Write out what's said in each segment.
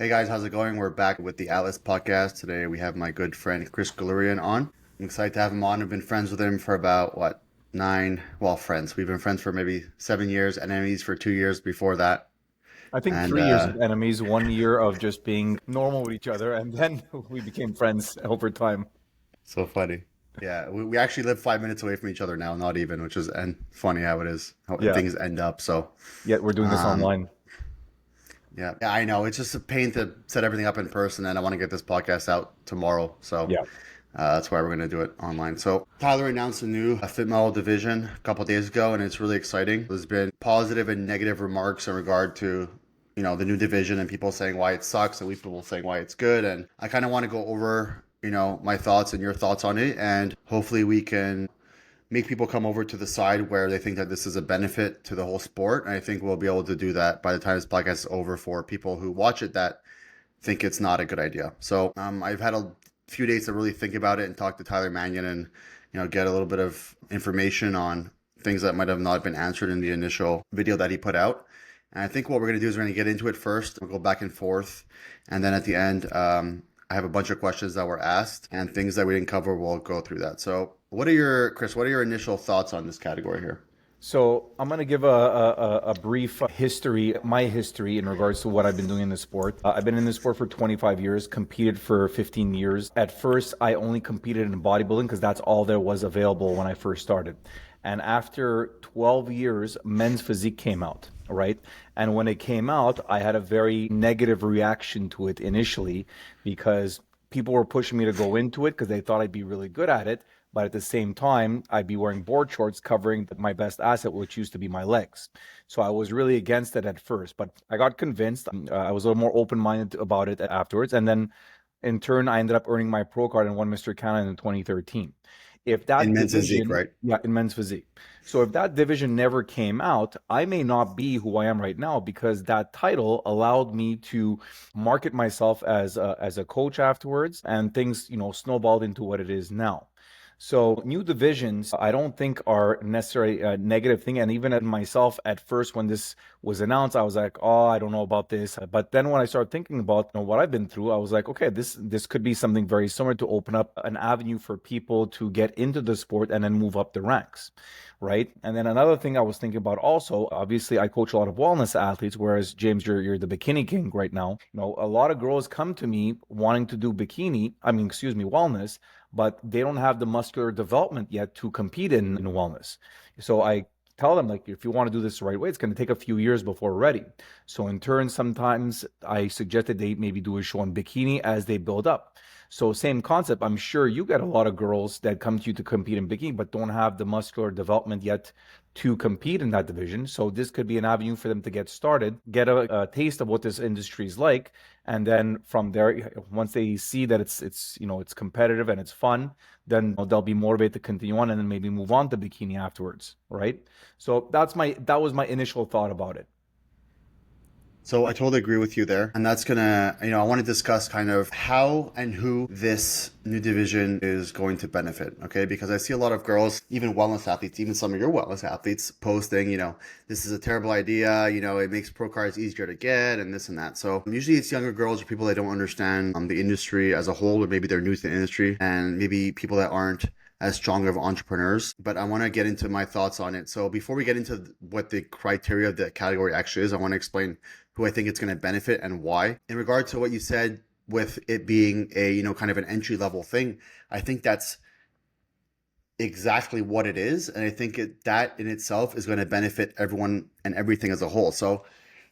Hey guys, how's it going? We're back with the Atlas podcast. Today we have my good friend Chris Gurunlian on. I'm excited to have him on. I've been friends with him for about nine, well, friends. We've been friends for maybe 7 years, and enemies for 2 years before that. I think And 3 years of enemies, 1 year of just being normal with each other, and then we became friends over time. so funny. Yeah, we actually live 5 minutes away from each other now, not even, which is and funny how it is, how Yeah, things end up. So, yet we're doing this um, online. yeah, I know. It's just a pain to set everything up in person, and I want to get this podcast out tomorrow. So, Yeah. that's why we're going to do it online. So Tyler announced a new fit model division a couple days ago, and it's really exciting. There's been positive and negative remarks in regard to the new division and people saying why it sucks and we people saying why it's good. And I kind of want to go over my thoughts and your thoughts on it, and hopefully we can make people come over to the side where they think that this is a benefit to the whole sport. And I think we'll be able to do that by the time this podcast is over for people who watch it that think it's not a good idea. So I've had a few days to really think about it and talk to Tyler Manion and get a little bit of information on things that might have not been answered in the initial video that he put out. And I think what we're going to do is we're going to get into it first. We'll go back and forth, and then at the end, I have a bunch of questions that were asked and things that we didn't cover. We'll go through that. So, Chris? What are your initial thoughts on this category here? So I'm going to give a brief history, my history in regards to what I've been doing in the sport. I've been in the sport for 25 years, competed for 15 years. At first, I only competed in bodybuilding because that's all there was available when I first started. And after 12 years, men's physique came out, right? And when it came out, I had a very negative reaction to it initially because people were pushing me to go into it because they thought I'd be really good at it. But at the same time, I'd be wearing board shorts covering my best asset, which used to be my legs. So I was really against it at first, but I got convinced. I was a little more open-minded about it afterwards. And then in turn, I ended up earning my pro card and won Mr. Canada in 2013. If In that men's physique, division, right? yeah, in men's physique. So if that division never came out, I may not be who I am right now because that title allowed me to market myself as a coach afterwards, and things, snowballed into what it is now. So new divisions, I don't think are necessarily a negative thing. And even at myself at first, when this was announced, I was like, oh, I don't know about this. But then when I started thinking about what I've been through, I was like, okay, this could be something very similar to open up an avenue for people to get into the sport and then move up the ranks. Right. And then another thing I was thinking about also, obviously, I coach a lot of wellness athletes, whereas James, you're the bikini king right now. A lot of girls come to me wanting to do wellness, but they don't have the muscular development yet to compete in wellness. So I tell them, like, if you want to do this the right way, it's going to take a few years before we're ready. So in turn, sometimes I suggested they maybe do a show on bikini as they build up. So same concept. I'm sure you get a lot of girls that come to you to compete in bikini, but don't have the muscular development yet to compete in that division. So this could be an avenue for them to get started, get a taste of what this industry is like, and then from there, once they see that it's competitive and it's fun, then they'll be motivated to continue on and then maybe move on to bikini afterwards, right? So that was my initial thought about it. So I totally agree with you there. And that's gonna, I want to discuss kind of how and who this new division is going to benefit. Okay. Because I see a lot of girls, even wellness athletes, even some of your wellness athletes posting, this is a terrible idea. It makes pro cards easier to get and this and that. So usually it's younger girls or people that don't understand the industry as a whole, or maybe they're new to the industry, and maybe people that aren't as strong of entrepreneurs. But I want to get into my thoughts on it. So before we get into what the criteria of the category actually is, I want to explain who I think it's going to benefit and why. In regard to what you said with it being a, kind of an entry level thing, I think that's exactly what it is. And I think that in itself is going to benefit everyone and everything as a whole. So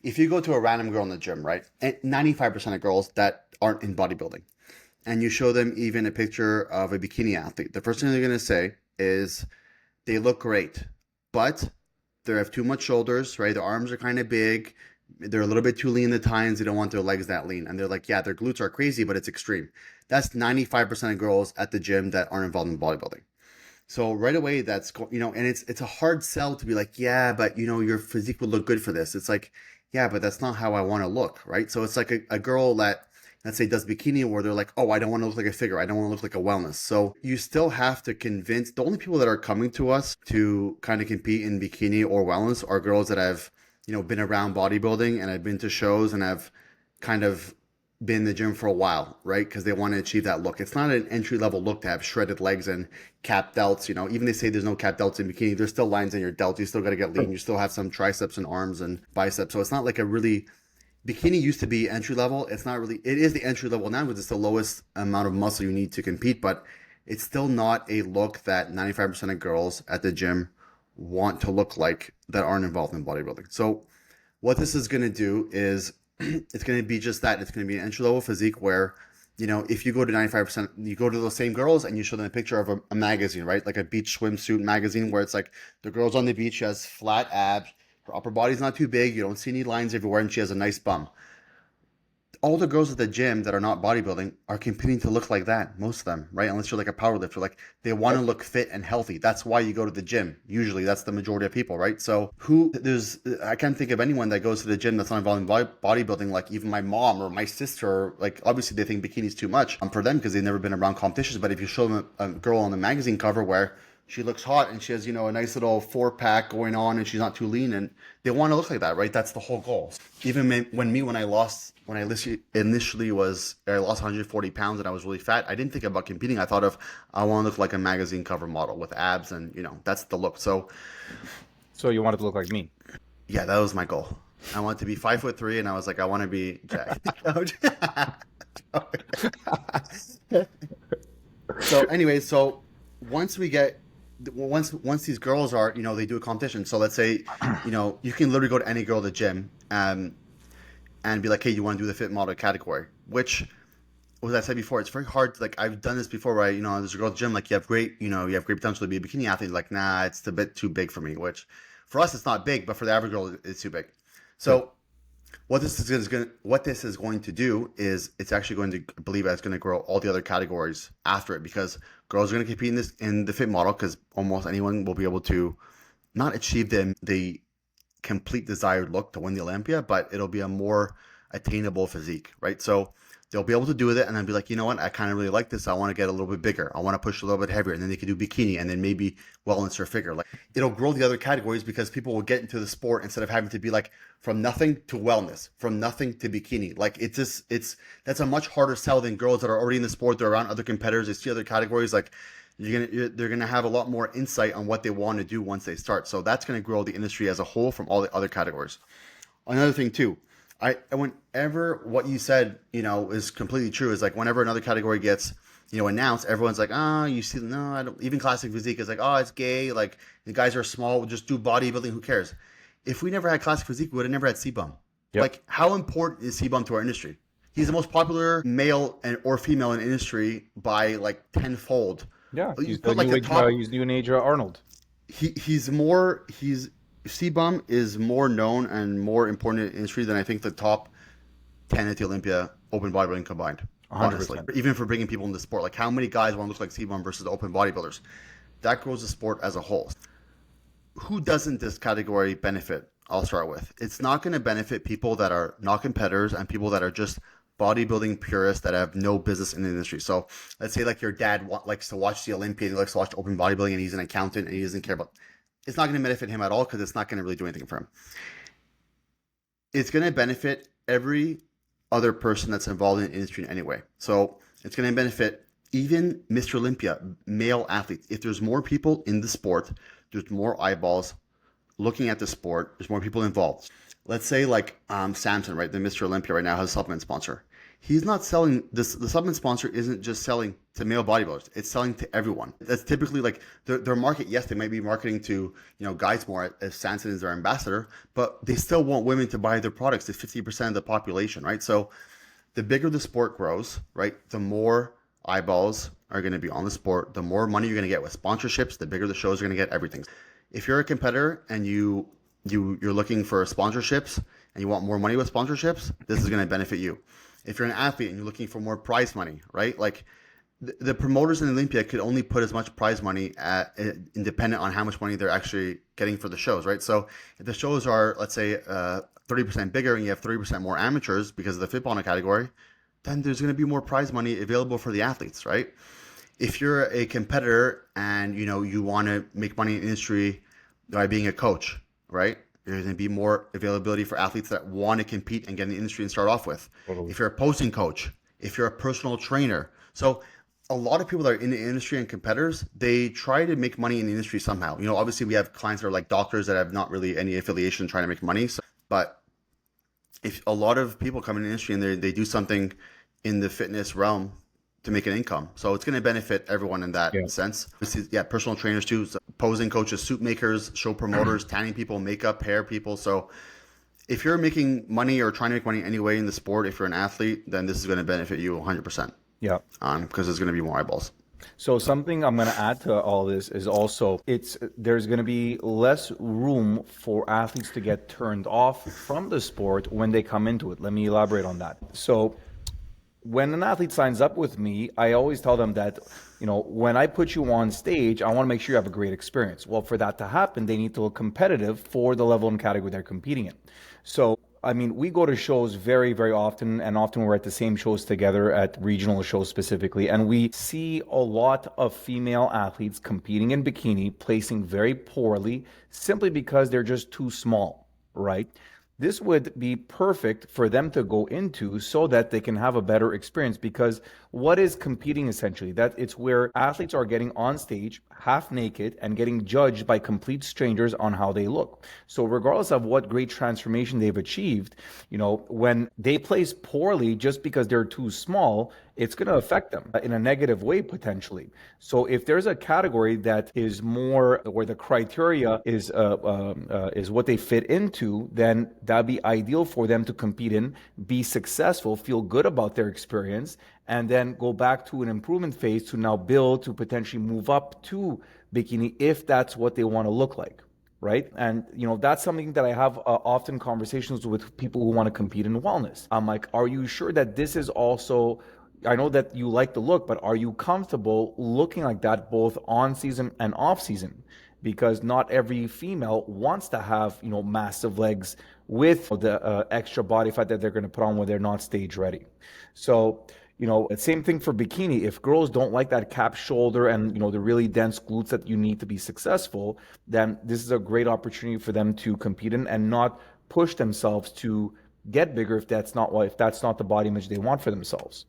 if you go to a random girl in the gym, right, and 95% of girls that aren't in bodybuilding, and you show them even a picture of a bikini athlete, the first thing they're going to say is they look great, but they have too much shoulders, right? Their arms are kind of big. They're a little bit too lean at times. They don't want their legs that lean. And they're like, yeah, their glutes are crazy, but it's extreme. That's 95% of girls at the gym that aren't involved in bodybuilding. So right away, and it's a hard sell to be like, yeah, but your physique would look good for this. It's like, yeah, but that's not how I want to look, right? So it's like a girl that, let's say, does bikini, where they're like, oh, I don't want to look like a figure. I don't want to look like a wellness. So you still have to convince. The only people that are coming to us to kind of compete in bikini or wellness are girls that have, been around bodybuilding and have been to shows and have kind of been in the gym for a while, right? Because they want to achieve that look. It's not an entry level look to have shredded legs and cap delts. You know, even they say there's no cap delts in bikini, there's still lines in your delts. You still got to get lean. You still have some triceps and arms and biceps. So it's not like a really bikini used to be entry level. It's not really. It is the entry level now because it's the lowest amount of muscle you need to compete, but it's still not a look that 95% of girls at the gym want to look like that aren't involved in bodybuilding. So what this is going to do is it's going to be just that. It's going to be an entry level physique where, you know, if you go to 95%, you go to those same girls and you show them a picture of a magazine, right? Like a beach swimsuit magazine where it's like the girl's on the beach, she has flat abs, her upper body's not too big, you don't see any lines everywhere, and she has a nice bum. All the girls at the gym that are not bodybuilding are competing to look like that, most of them, right? Unless you're like a power lifter, like they want to look fit and healthy. That's why you go to the gym. Usually that's the majority of people, right? So I can't think of anyone that goes to the gym that's not involved in bodybuilding, like even my mom or my sister. Like obviously they think bikini's too much for them because they've never been around competitions. But if you show them a girl on the magazine cover where she looks hot and she has, you know, a nice little 4-pack going on and she's not too lean, and they want to look like that, right? That's the whole goal. Even when I lost 140 pounds and I was really fat, I didn't think about competing. I thought of, I want to look like a magazine cover model with abs and, you know, that's the look. So you wanted to look like me. yeah, that was my goal. I wanted to be 5'3" and I was like, I want to be Jack. So anyway, so once these girls are, you know, they do a competition. So let's say, you know, you can literally go to any girl at the gym and be like, hey, you want to do the fit model category? Which, as I said before, it's very hard to, like, I've done this before where, you know, there's a girl at the gym, like, you have great potential to be a bikini athlete. Like, nah, it's a bit too big for me, which for us, it's not big, but for the average girl, it's too big. So what this is going to do is it's actually going to, I believe it's going to grow all the other categories after it, because girls are going to compete in the fit model, because almost anyone will be able to not achieve the complete desired look to win the Olympia, but it'll be a more attainable physique, right? So they'll be able to do it and then be like, you know what, I kind of really like this. I want to get a little bit bigger. I want to push a little bit heavier. And then they can do bikini and then maybe wellness or figure. Like, it'll grow the other categories because people will get into the sport instead of having to be like from nothing to wellness, from nothing to bikini. Like that's a much harder sell than girls that are already in the sport. They're around other competitors. They see other categories. Like, they're gonna have a lot more insight on what they want to do once they start. So that's gonna grow the industry as a whole from all the other categories. Another thing too, whenever what you said, you know, is completely true, is like whenever another category gets, you know, announced, everyone's like, you see, no, I don't. Even classic physique is like, oh, it's gay. Like, the guys are small. We'll just do bodybuilding. Who cares? If we never had classic physique, we would have never had C-Bum. Yep. Like, how important is C-Bum to our industry? He's the most popular male or female in the industry by like tenfold. Yeah, he's new age Arnold. C-Bum is more known and more important in the industry than I think the top 10 at the Olympia open bodybuilding combined. 100%. Honestly, even for bringing people into the sport, like how many guys want to look like C-Bum versus the open bodybuilders? That grows the sport as a whole. Who doesn't this category benefit? I'll start with. It's not going to benefit people that are not competitors and people that are just bodybuilding purists that have no business in the industry. So let's say like your dad likes to watch the Olympia, he likes to watch open bodybuilding, and he's an accountant and he doesn't care about. It's not going to benefit him at all because it's not going to really do anything for him. It's going to benefit every other person that's involved in the industry in any way. So it's going to benefit even Mr. Olympia, male athletes. If there's more people in the sport, there's more eyeballs looking at the sport, there's more people involved. Let's say like Samson, right? The Mr. Olympia right now has a supplement sponsor. He's not selling this. The supplement sponsor isn't just selling to male bodybuilders. It's selling to everyone. That's typically like their market. Yes, they might be marketing to, you know, guys more as Samson is their ambassador, but they still want women to buy their products to 50% of the population, right? So the bigger the sport grows, right, the more eyeballs are going to be on the sport, the more money you're going to get with sponsorships, the bigger the shows are going to get, everything. If you're a competitor and you're looking for sponsorships and you want more money with sponsorships, this is going to benefit you. If you're an athlete and you're looking for more prize money, right? Like the promoters in Olympia could only put as much prize money independent on how much money they're actually getting for the shows, right? So if the shows are, let's say, 30% bigger and you have 30% more amateurs because of the fit model category, then there's going to be more prize money available for the athletes, right? If you're a competitor and, you know, you want to make money in the industry by being a coach, right? There's going to be more availability for athletes that want to compete and get in the industry and start off with. Totally. If you're a posing coach, if you're a personal trainer. So a lot of people that are in the industry and competitors, they try to make money in the industry somehow. Obviously we have clients that are like doctors that have not really any affiliation trying to make money. But if a lot of people come in the industry and they do something in the fitness realm to make an income. So it's going to benefit everyone in that sense. Yeah, personal trainers too, so posing coaches, suit makers, show promoters, tanning people, makeup, hair people. So if you're making money or trying to make money anyway in the sport, if you're an athlete, then this is going to benefit you 100%. Yeah. Because there's going to be more eyeballs. So something I'm going to add to all this is also there's going to be less room for athletes to get turned off from the sport when they come into it. Let me elaborate on that. So when an athlete signs up with me, I always tell them that, when I put you on stage, I want to make sure you have a great experience. Well, for that to happen, they need to look competitive for the level and category they're competing in. So, we go to shows very, very often, and often we're at the same shows together, at regional shows specifically, and we see a lot of female athletes competing in bikini, placing very poorly simply because they're just too small, right? This would be perfect for them to go into so that they can have a better experience, because what is competing essentially? That it's where athletes are getting on stage half naked and getting judged by complete strangers on how they look. So regardless of what great transformation they've achieved, when they place poorly just because they're too small, it's going to affect them in a negative way potentially. So if there's a category that is more where the criteria is what they fit into, then that'd be ideal for them to compete in, be successful, feel good about their experience, and then go back to an improvement phase to now build to potentially move up to bikini if that's what they want to look like. Right. And, that's something that I have often conversations with people who want to compete in wellness. I'm like, are you sure that this is also, I know that you like the look, but are you comfortable looking like that both on season and off season? Because not every female wants to have, massive legs with the extra body fat that they're going to put on when they're not stage ready. So, same thing for bikini. If girls don't like that cap shoulder and, the really dense glutes that you need to be successful, then this is a great opportunity for them to compete in and not push themselves to get bigger if that's not the body image they want for themselves.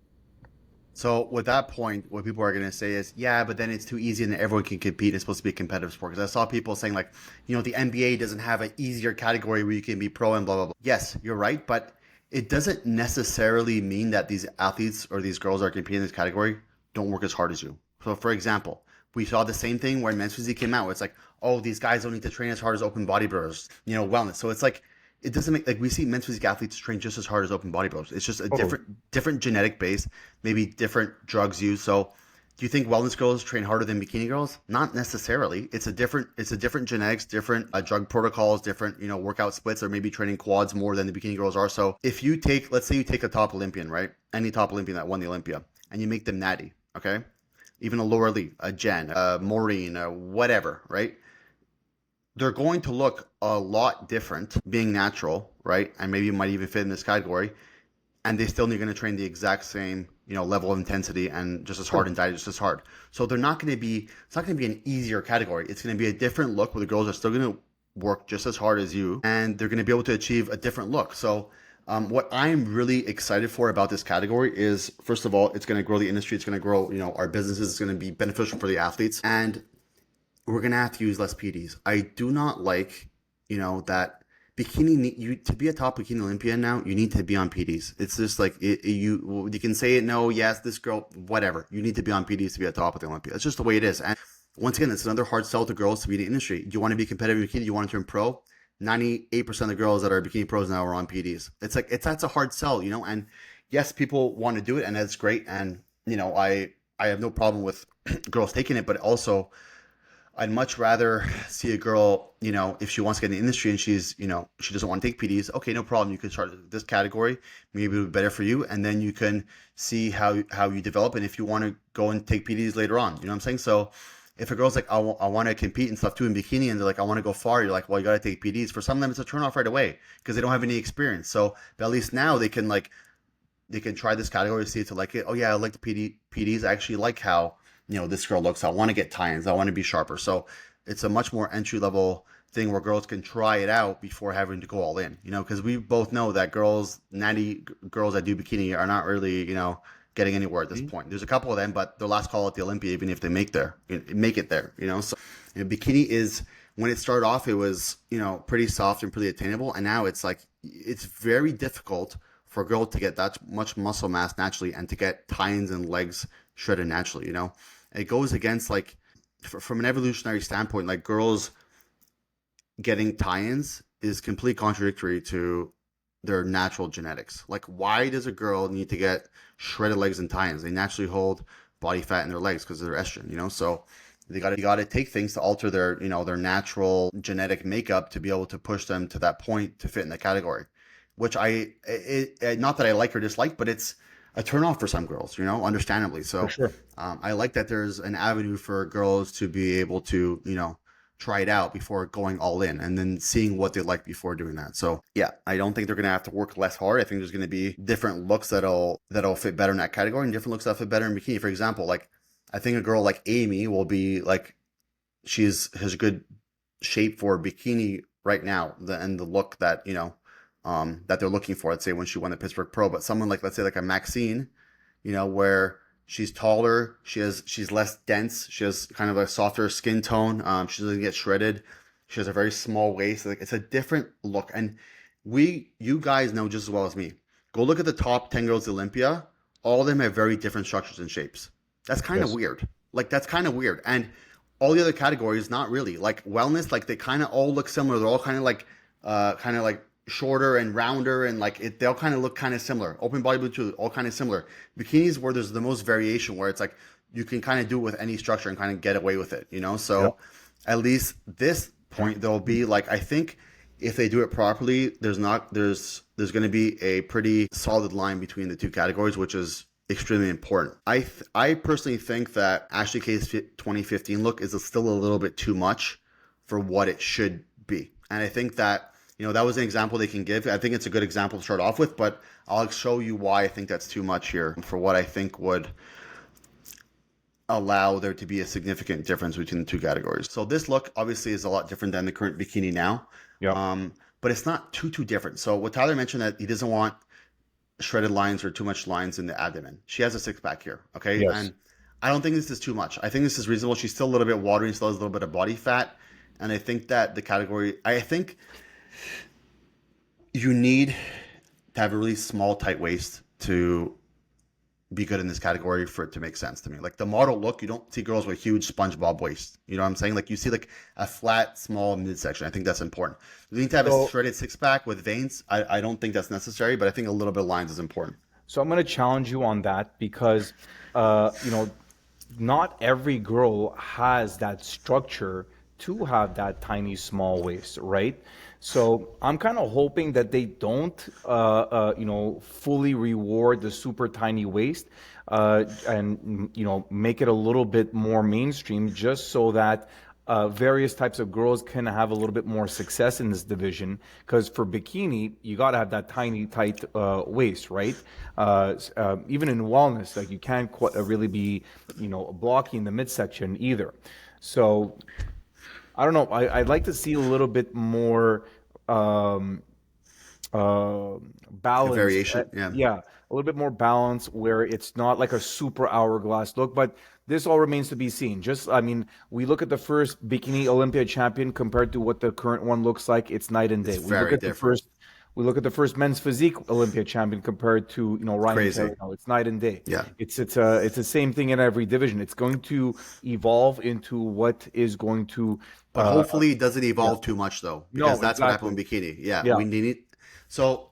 So with that point, what people are going to say is, yeah, but then it's too easy and everyone can compete. It's supposed to be a competitive sport. Because I saw people saying like, the NBA doesn't have an easier category where you can be pro and blah, blah, blah. Yes, you're right. But it doesn't necessarily mean that these athletes or these girls that are competing in this category don't work as hard as you. So for example, we saw the same thing when Men's Physique came out, where it's like, oh, these guys don't need to train as hard as open bodybuilders, wellness. So it's like, it doesn't make, like, we see Men's Physique athletes train just as hard as open bodybuilders. It's just a different genetic base, maybe different drugs used. So do you think wellness girls train harder than bikini girls? Not necessarily. It's a different genetics, different drug protocols, different, workout splits, or maybe training quads more than the bikini girls are. So if you take, let's say you take a top Olympian, right? Any top Olympian that won the Olympia, and you make them natty, okay? Even a Laura Lee, a Jen, a Maureen, whatever, right? They're going to look a lot different being natural, right? And maybe you might even fit in this category. And they still are going to train the exact same, level of intensity and just as hard and diet just as hard. So they're not going to be, it's not going to be an easier category. It's going to be a different look where the girls are still going to work just as hard as you, and they're going to be able to achieve a different look. So what I'm really excited for about this category is, first of all, it's going to grow the industry. It's going to grow, our businesses. It's going to be beneficial for the athletes. And we're going to have to use less PEDs. I do not like, that bikini, to be a top bikini Olympian now, you need to be on PEDs. It's just like, you can say it, no, yes, this girl, whatever. You need to be on PEDs to be a top of the Olympia. It's just the way it is. And once again, it's another hard sell to girls to be in the industry. Do you want to be competitive in bikini? Do you want to turn pro? 98% of the girls that are bikini pros now are on PEDs. It's like, that's a hard sell, and yes, people want to do it, and that's great. And, I have no problem with girls taking it, but also I'd much rather see a girl, if she wants to get in the industry and she's, she doesn't want to take PEDs. Okay, no problem. You can start this category. Maybe it'll be better for you. And then you can see how you develop. And if you want to go and take PEDs later on, you know what I'm saying? So if a girl's like, I want to compete and stuff too in bikini, and they're like, I want to go far, you're like, well, you got to take PEDs. For some of them, it's a turn off right away because they don't have any experience. So, but at least now they can try this category, see if they like it. Oh yeah, I like the PEDs. I actually like how, this girl looks. I want to get tie-ins. I want to be sharper. So it's a much more entry level thing where girls can try it out before having to go all in, you know, because we both know that natty girls that do bikini are not really, you know, getting anywhere at this point. There's a couple of them, but their last call at the Olympia, even if they make it there, you know. So bikini is, when it started off, it was, you know, pretty soft and pretty attainable, and now it's like it's very difficult for a girl to get that much muscle mass naturally and to get tie-ins and legs shredded naturally, you know. It goes against, like, from an evolutionary standpoint, like, girls getting tie-ins is completely contradictory to their natural genetics. Like, why does a girl need to get shredded legs and tie-ins? They naturally hold body fat in their legs because of their estrogen, you know. So you got to take things to alter their, you know, their natural genetic makeup to be able to push them to that point to fit in the category, which not that I like or dislike, but it's a turnoff for some girls, you know, understandably. So For sure. I like that there's an avenue for girls to be able to, you know, try it out before going all in and then seeing what they like before doing that. So yeah, I don't think they're going to have to work less hard. I think there's going to be different looks that'll fit better in that category, and different looks that fit better in bikini. For example, like, I think a girl like Amy will be like, has good shape for bikini right now, and the look that, you know, that they're looking for, let's say, when she won the Pittsburgh Pro. But someone like, let's say, like a Maxine, you know, where she's taller, she's less dense, she has kind of a softer skin tone, she doesn't get shredded, she has a very small waist. Like, it's a different look. And you guys know just as well as me. Go look at the top 10 girls at Olympia. All of them have very different structures and shapes. That's kind of weird. Like, that's kind of weird. And all the other categories, not really. Like wellness, like, they kind of all look similar. They're all kind of like shorter and rounder, and they all kind of look kind of similar. Open bodybuilding too, all kind of similar. Bikinis, where there's the most variation, where it's like you can kind of do it with any structure and kind of get away with it, you know. So at least this point, there'll be, like, I think if they do it properly, there's going to be a pretty solid line between the two categories, which is extremely important. I personally think that Ashley K's 2015 look is still a little bit too much for what it should be, and I think that, you know, that was an example they can give. I think it's a good example to start off with, but I'll show you why I think that's too much here for what I think would allow there to be a significant difference between the two categories. So this look obviously is a lot different than the current bikini now. But it's not too different. So what Tyler mentioned, that he doesn't want shredded lines or too much lines in the abdomen. She has a six-pack here, okay? Yes. And I don't think this is too much. I think this is reasonable. She's still a little bit watery, still has a little bit of body fat. And I think that I think you need to have a really small, tight waist to be good in this category for it to make sense to me. Like, the model look, you don't see girls with huge SpongeBob waist. You know what I'm saying? Like, you see like a flat, small midsection. I think that's important. You need to have a shredded six-pack with veins. I don't think that's necessary, but I think a little bit of lines is important. So I'm going to challenge you on that, because, you know, not every girl has that structure to have that tiny, small waist, right? So I'm kind of hoping that they don't, you know, fully reward the super tiny waist, and, you know, make it a little bit more mainstream, just so that various types of girls can have a little bit more success in this division. Because for bikini, you got to have that tiny, tight waist, right? Even in wellness, like, you can't really be, you know, blocking the midsection either. So I don't know. I'd like to see a little bit more balance. Variation, yeah, a little bit more balance, where it's not like a super hourglass look. But this all remains to be seen. I mean, we look at the first bikini Olympia champion compared to what the current one looks like. It's night and day. We look at the first men's physique Olympia champion compared to, you know, Ryan Perrino. It's night and day. Yeah. It's the same thing in every division. It's going to evolve into what is going to. But hopefully it doesn't evolve too much, though, because that's what happened with bikini. Yeah. We need it. So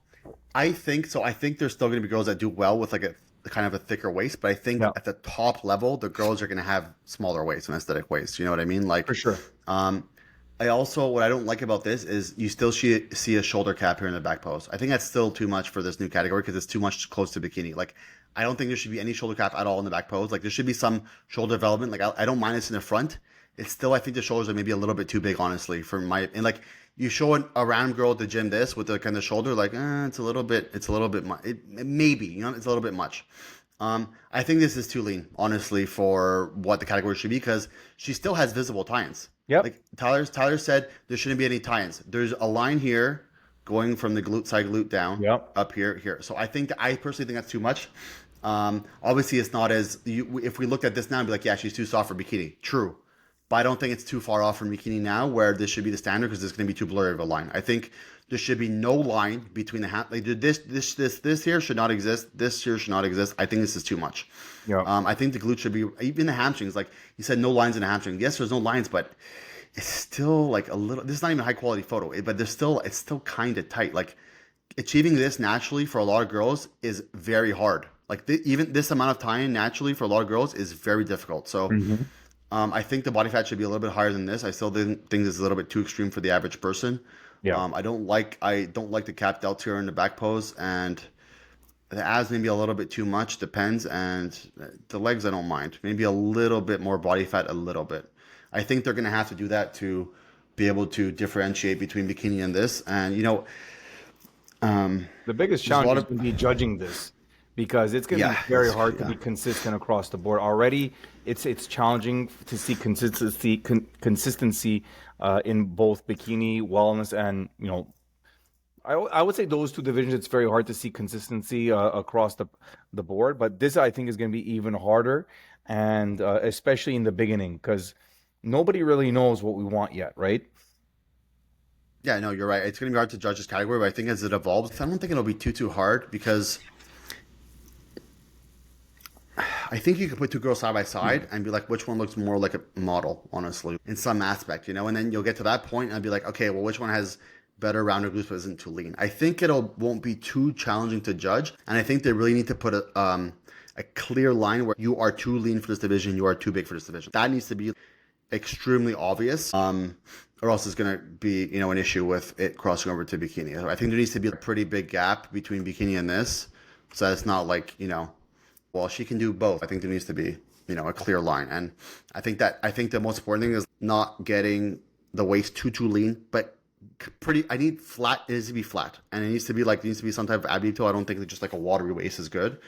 I think there's still going to be girls that do well with like a kind of a thicker waist, but I think at the top level, the girls are going to have smaller waists and aesthetic waists. You know what I mean? Like, For sure. What I don't like about this is you still see a shoulder cap here in the back post. I think that's still too much for this new category, because it's too much close to bikini. Like, I don't think there should be any shoulder cap at all in the back pose. Like, there should be some shoulder development. Like, I don't mind this in the front. It's still, I think the shoulders are maybe a little bit too big, honestly, and like, you show a round girl at the gym this with the kind of shoulder, like, it's a little bit much. Maybe, you know, it's a little bit much. I think this is too lean, honestly, for what the category should be because she still has visible tie-ins. Yep. Like Tyler said, there shouldn't be any tie-ins. There's a line here going from the glute side glute down Yep. up here. So I personally think that's too much. Obviously, it's not as if we looked at this now and be like, yeah, she's too soft for bikini. True, but I don't think it's too far off from bikini now, where this should be the standard because it's going to be too blurry of a line. I think there should be no line between the like this here should not exist. This here should not exist. I think this is too much. Yeah. I think the glute should be even the hamstrings. Like you said, no lines in the hamstring. Yes, there's no lines, but it's still like a little. This is not even a high quality photo, but it's still kind of tight. Like achieving this naturally for a lot of girls is very hard. Like even this amount of time naturally for a lot of girls is very difficult. So. Mm-hmm. I think the body fat should be a little bit higher than this. I still think this is a little bit too extreme for the average person. Yeah. I don't like the cap delts here in the back pose, and the abs maybe a little bit too much. Depends, and the legs I don't mind. Maybe a little bit more body fat, a little bit. I think they're gonna have to do that to be able to differentiate between bikini and this. And The biggest there's a challenge lot is of going to be judging this because it's going to be very hard to be consistent across the board. Already, it's challenging to see consistency in both bikini, wellness, and I would say those two divisions. It's very hard to see consistency across the board, but this I think is going to be even harder, and especially in the beginning because nobody really knows what we want yet, right? Yeah, no, you're right. It's going to be hard to judge this category, but I think as it evolves, I don't think it'll be too hard because I think you could put two girls side by side and be like, which one looks more like a model, honestly, in some aspect, and then you'll get to that point and be like, okay, well, which one has better rounded glutes but isn't too lean? I think won't be too challenging to judge, and I think they really need to put a clear line where you are too lean for this division, you are too big for this division. That needs to be extremely obvious, or else it's going to be an issue with it crossing over to bikini. I think there needs to be a pretty big gap between bikini and this, so it's not like well, she can do both. I think there needs to be, a clear line. And I think the most important thing is not getting the waist too lean, but I need flat. It needs to be flat. And it needs to be some type of ab detail. I don't think that just like a watery waist is good.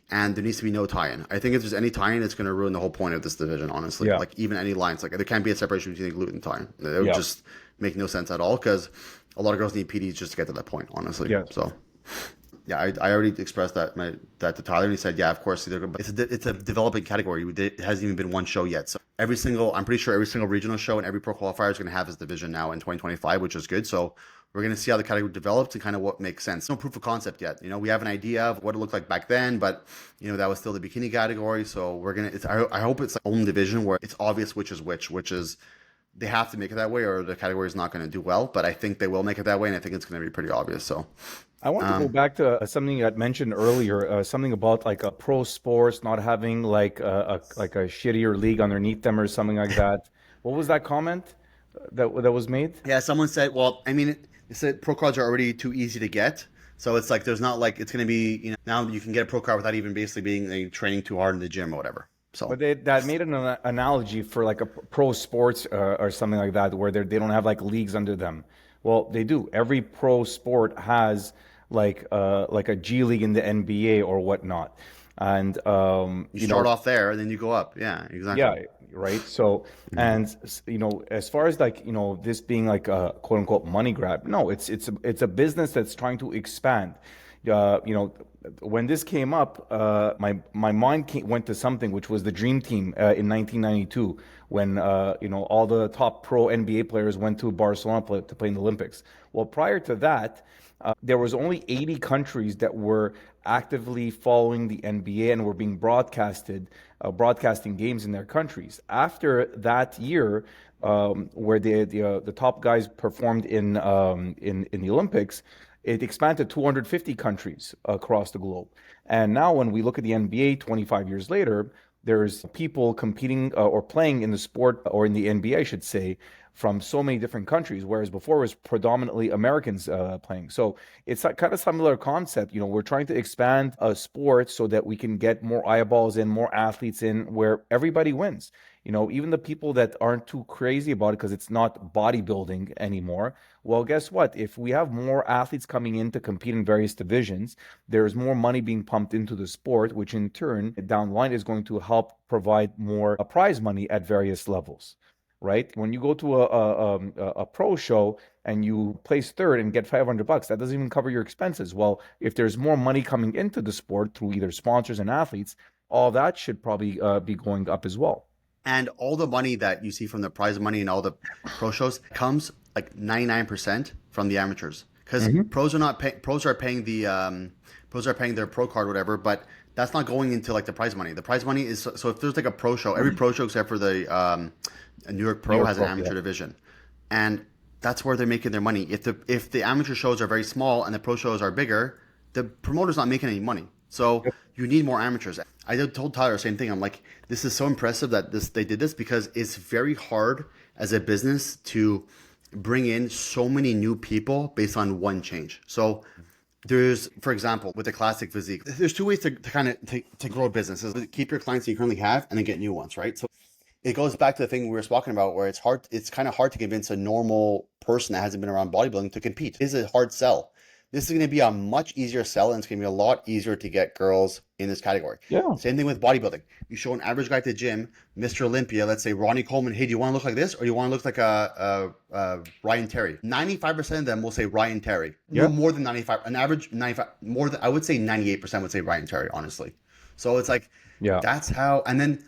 And there needs to be no tie-in. I think if there's any tie-in, it's going to ruin the whole point of this division, honestly. Yeah. Like even any lines, like there can't be a separation between the glute and tie-in. It would just make no sense at all because a lot of girls need PEDS just to get to that point, honestly. Yeah. So yeah, I already expressed that to Tyler, and he said, yeah, of course. It's a developing category. It hasn't even been one show yet. So I'm pretty sure every single regional show and every pro qualifier is going to have this division now in 2025, which is good. So we're going to see how the category develops and kind of what makes sense. No proof of concept yet. We have an idea of what it looked like back then, but that was still the bikini category. So I hope it's like own division where it's obvious which is they have to make it that way or the category is not going to do well. But I think they will make it that way, and I think it's going to be pretty obvious. So. I want to go back to something you had mentioned earlier, something about like a pro sports not having like a shittier league underneath them or something like that. What was that comment that was made? Yeah, someone said, well, I mean, they said pro cards are already too easy to get. So it's like there's not like it's going to be, now you can get a pro card without even basically being training too hard in the gym or whatever. So, but that made an analogy for like a pro sports or something like that where they don't have like leagues under them. Well, they do. Every pro sport has like a G League in the NBA or whatnot, and you start off there and then you go up. Yeah, exactly. Yeah, right. So, and as far as like this being like a quote unquote money grab, no, it's a business that's trying to expand. When this came up, my mind went to something which was the Dream Team in 1992 when all the top pro NBA players went to Barcelona to play in the Olympics. Well, prior to that, there was only 80 countries that were actively following the NBA and were being broadcasting games in their countries. After that year, where the top guys performed in the Olympics, it expanded to 250 countries across the globe. And now when we look at the NBA 25 years later, there's people competing or playing in the sport or in the NBA, I should say, from so many different countries, whereas before it was predominantly Americans playing. So it's a kind of similar concept. We're trying to expand a sport so that we can get more eyeballs in, more athletes in, where everybody wins. Even the people that aren't too crazy about it because it's not bodybuilding anymore. Well, guess what? If we have more athletes coming in to compete in various divisions, there's more money being pumped into the sport, which in turn, down the line, is going to help provide more prize money at various levels. Right? When you go to a pro show and you place third and get $500, that doesn't even cover your expenses. Well, if there's more money coming into the sport through either sponsors and athletes, all that should probably be going up as well. And all the money that you see from the prize money and all the pro shows comes like 99% from the amateurs, because pros are paying their pro card, whatever, but that's not going into like the prize money. The prize money is, so if there's like a pro show, every pro show except for the New York Pro has an amateur division, and that's where they're making their money. If the amateur shows are very small and the pro shows are bigger, the promoter's not making any money. So you need more amateurs. I told Tyler the same thing. I'm like, this is so impressive that they did this, because it's very hard as a business to bring in so many new people based on one change. So there's, for example, with the classic physique, there's two ways to kind of to grow a business: is keep your clients that you currently have and then get new ones, right? So it goes back to the thing we were talking about, where it's kind of hard to convince a normal person that hasn't been around bodybuilding to compete. It is a hard sell. This is going to be a much easier sell, and it's going to be a lot easier to get girls in this category. Yeah. Same thing with bodybuilding. You show an average guy at the gym, Mr. Olympia, let's say Ronnie Coleman, hey, do you want to look like this, or do you want to look like a Ryan Terry? 95% of them will say Ryan Terry. Yeah. No more than 95. An average 95, more than, I would say 98% would say Ryan Terry, honestly. So it's like, that's how, and then,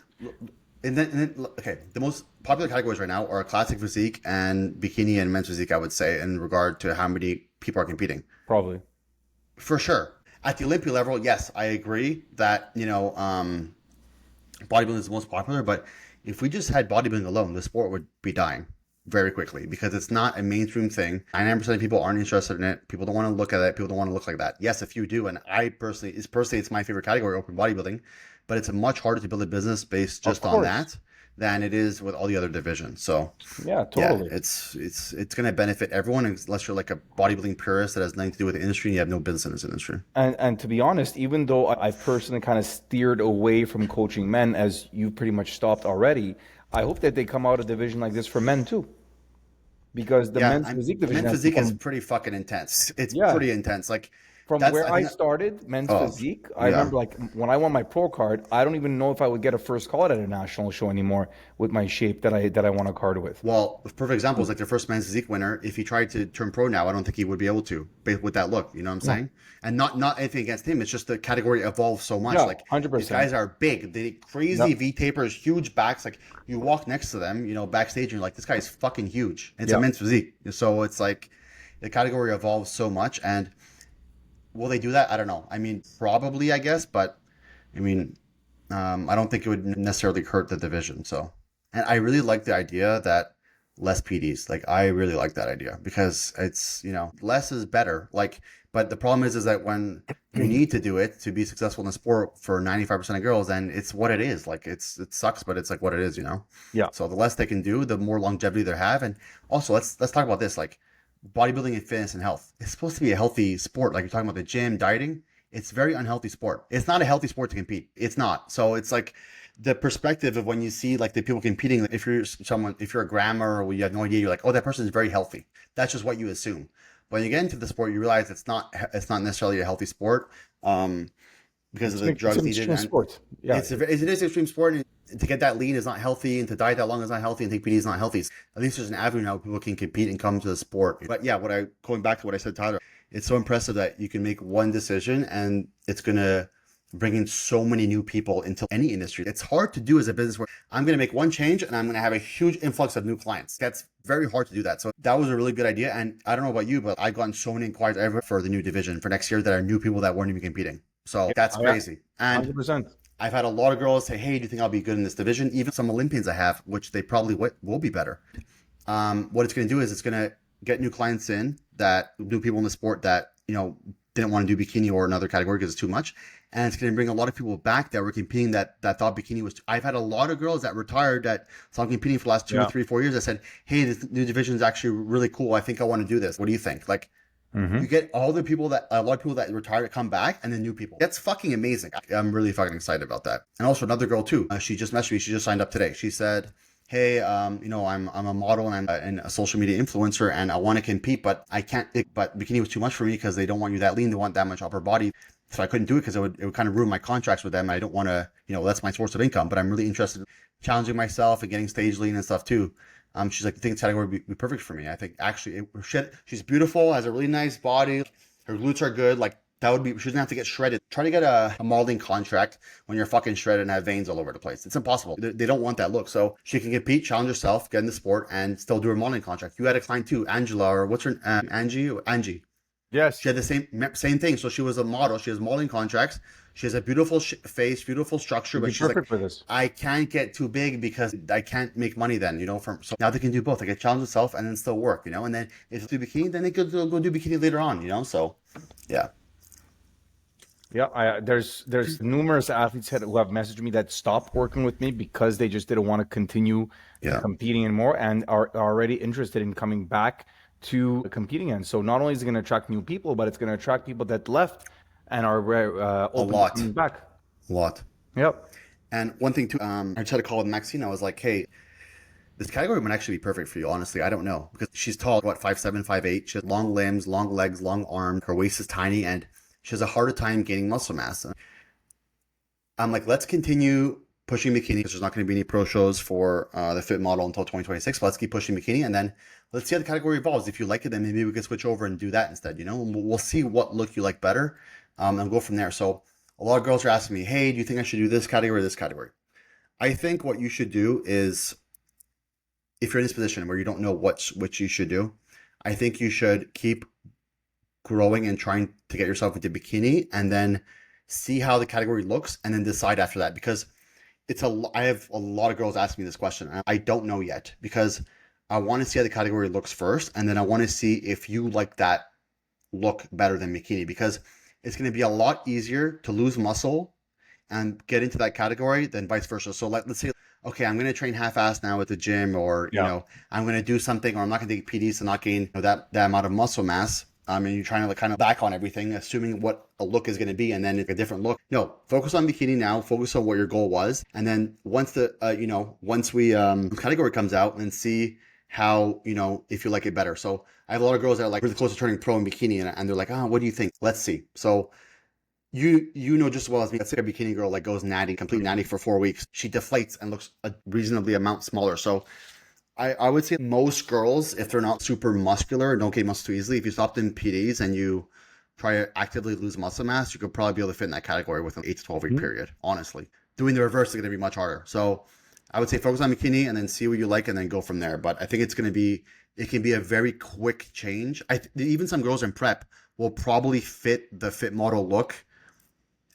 okay, the most popular categories right now are classic physique and bikini and men's physique, I would say, in regard to how many people are competing. Probably. For sure. At the Olympia level, yes, I agree that, bodybuilding is the most popular, but if we just had bodybuilding alone, the sport would be dying very quickly, because it's not a mainstream thing. 99% of people aren't interested in it. People don't want to look at it. People don't want to look like that. Yes, a few do. And I personally, it's my favorite category, open bodybuilding, but it's much harder to build a business based just on that than it is with all the other divisions. So yeah, totally. Yeah, it's going to benefit everyone, unless you're like a bodybuilding purist that has nothing to do with the industry and you have no business in this industry. And to be honest, even though I've personally kind of steered away from coaching men, as you pretty much stopped already, I hope that they come out a division like this for men too. Because the men's physique division, men's physique is pretty fucking intense. It's pretty intense. Like, from where I started, men's physique, I remember like when I won my pro card, I don't even know if I would get a first call at a national show anymore with my shape that I won a card with. Well, the perfect example is like the first men's physique winner. If he tried to turn pro now, I don't think he would be able to with that look. You know what I'm saying? And not anything against him. It's just the category evolves so much. Like 100%. These guys are big. They crazy V tapers, huge backs. Like you walk next to them, backstage, and you're like, this guy is fucking huge. It's a men's physique. So it's like the category evolves so much. And will they do that? I don't know. I mean, probably, I guess, but I mean, I don't think it would necessarily hurt the division. So, and I really like the idea that less PDs. Like, I really like that idea, because it's, less is better. Like, but the problem is that when you need to do it to be successful in the sport for 95% of girls, then it's what it is. Like, it sucks, but it's like what it is, Yeah. So the less they can do, the more longevity they have. And also, let's talk about this. Like, bodybuilding and fitness and health, it's supposed to be a healthy sport. Like you're talking about the gym, dieting, it's a very unhealthy sport. It's not a healthy sport to compete. It's not. So it's like the perspective of when you see like the people competing, if you're a grammar or you have no idea, you're like, oh, that person is very healthy. That's just what you assume. But when you get into the sport, you realize it's not necessarily a healthy sport, because of the drugs needed. It's an extreme sport. Yeah. It is an extreme sport. And to get that lean is not healthy, and to diet that long is not healthy, and take PD is not healthy. At least there's an avenue now where people can compete and come to the sport. But yeah, going back to what I said, Tyler, it's so impressive that you can make one decision and it's going to bring in so many new people into any industry. It's hard to do as a business where I'm going to make one change and I'm going to have a huge influx of new clients. That's very hard to do that. So that was a really good idea. And I don't know about you, but I've gotten so many inquiries ever for the new division for next year that are new people that weren't even competing. So that's crazy. And 100%. I've had a lot of girls say, hey, do you think I'll be good in this division? Even some Olympians I have, which they probably will be better. What it's going to do is it's going to get new clients in, that new people in the sport that, didn't want to do bikini or another category because it's too much. And it's going to bring a lot of people back that were competing that thought bikini was I've had a lot of girls that retired that saw competing for the last 2 or 3, 4 years that said, hey, this new division is actually really cool. I think I want to do this. What do you think? Like, Mm-hmm. You get all the people that a lot of people that retire to come back, and then new people. That's fucking amazing. I'm really fucking excited about that. And also another girl too. She just messaged me. She just signed up today. She said, "Hey, I'm a model and a social media influencer, and I want to compete, but I can't. But bikini was too much for me because they don't want you that lean. They want that much upper body, so I couldn't do it because it would kind of ruin my contracts with them. I don't want to, that's my source of income. But I'm really interested in challenging myself and getting stage lean and stuff too." She's like, "I think this category would be perfect for me. I think actually, she's beautiful, has a really nice body, her glutes are good. Like that would be, she doesn't have to get shredded. Try to get a modeling contract when you're fucking shredded and have veins all over the place. It's impossible. They don't want that look. So she can compete, challenge herself, get in the sport, and still do her modeling contract. You had a client too, Angela, or what's her, Angie. Yes. She had the same thing. So she was a model. She has modeling contracts. She has a beautiful face, beautiful structure, You'd but be she's like, perfect for this. I can't get too big because I can't make money then, so now they can do both. They can challenge themselves and then still work, and then if they do bikini, then they could go do bikini later on, so yeah. Yeah, there's numerous athletes who have messaged me that stopped working with me because they just didn't want to continue competing anymore and are already interested in coming back to competing again. So not only is it going to attract new people, but it's going to attract people that left and are open to coming back. A lot. Yep. And one thing too, I just had a call with Maxine. I was like, hey, this category might actually be perfect for you. Honestly, I don't know, because she's tall, 5'7", 5'8". She has long limbs, long legs, long arms. Her waist is tiny, and she has a harder time gaining muscle mass. I'm like, let's continue pushing bikini because there's not going to be any pro shows for the fit model until 2026. But let's keep pushing bikini, and then let's see how the category evolves. If you like it, then maybe we can switch over and do that instead. We'll see what look you like better, and go from there. So a lot of girls are asking me, hey, do you think I should do this category or this category? I think what you should do is, if you're in this position where you don't know which you should do, I think you should keep growing and trying to get yourself into bikini, and then see how the category looks, and then decide after that. Because I have a lot of girls asking me this question, and I don't know yet, because I want to see how the category looks first, and then I want to see if you like that look better than bikini, because it's going to be a lot easier to lose muscle and get into that category than vice versa. So let's say, okay, I'm going to train half-assed now at the gym, or I'm going to do something, or I'm not going to take PEDS to not gain that amount of muscle mass. And you're trying to kind of back on everything, assuming what a look is going to be, and then it's a different look. No, focus on bikini now. Focus on what your goal was, and then once we category comes out, and see how if you like it better. So I have a lot of girls that are like really close to turning pro in bikini, and they're like, what do you think? Let's see. So you know just as well as me. Let's say a bikini girl like goes natty, complete natty for 4 weeks. She deflates and looks a reasonably amount smaller. So I would say most girls, if they're not super muscular, don't gain muscle too easily, if you stopped in PDs and you try to actively lose muscle mass, you could probably be able to fit in that category within an 8 to 12 week period, honestly. Doing the reverse is going to be much harder. So I would say focus on bikini and then see what you like and then go from there. But I think it can be a very quick change. Even some girls in prep will probably fit the fit model look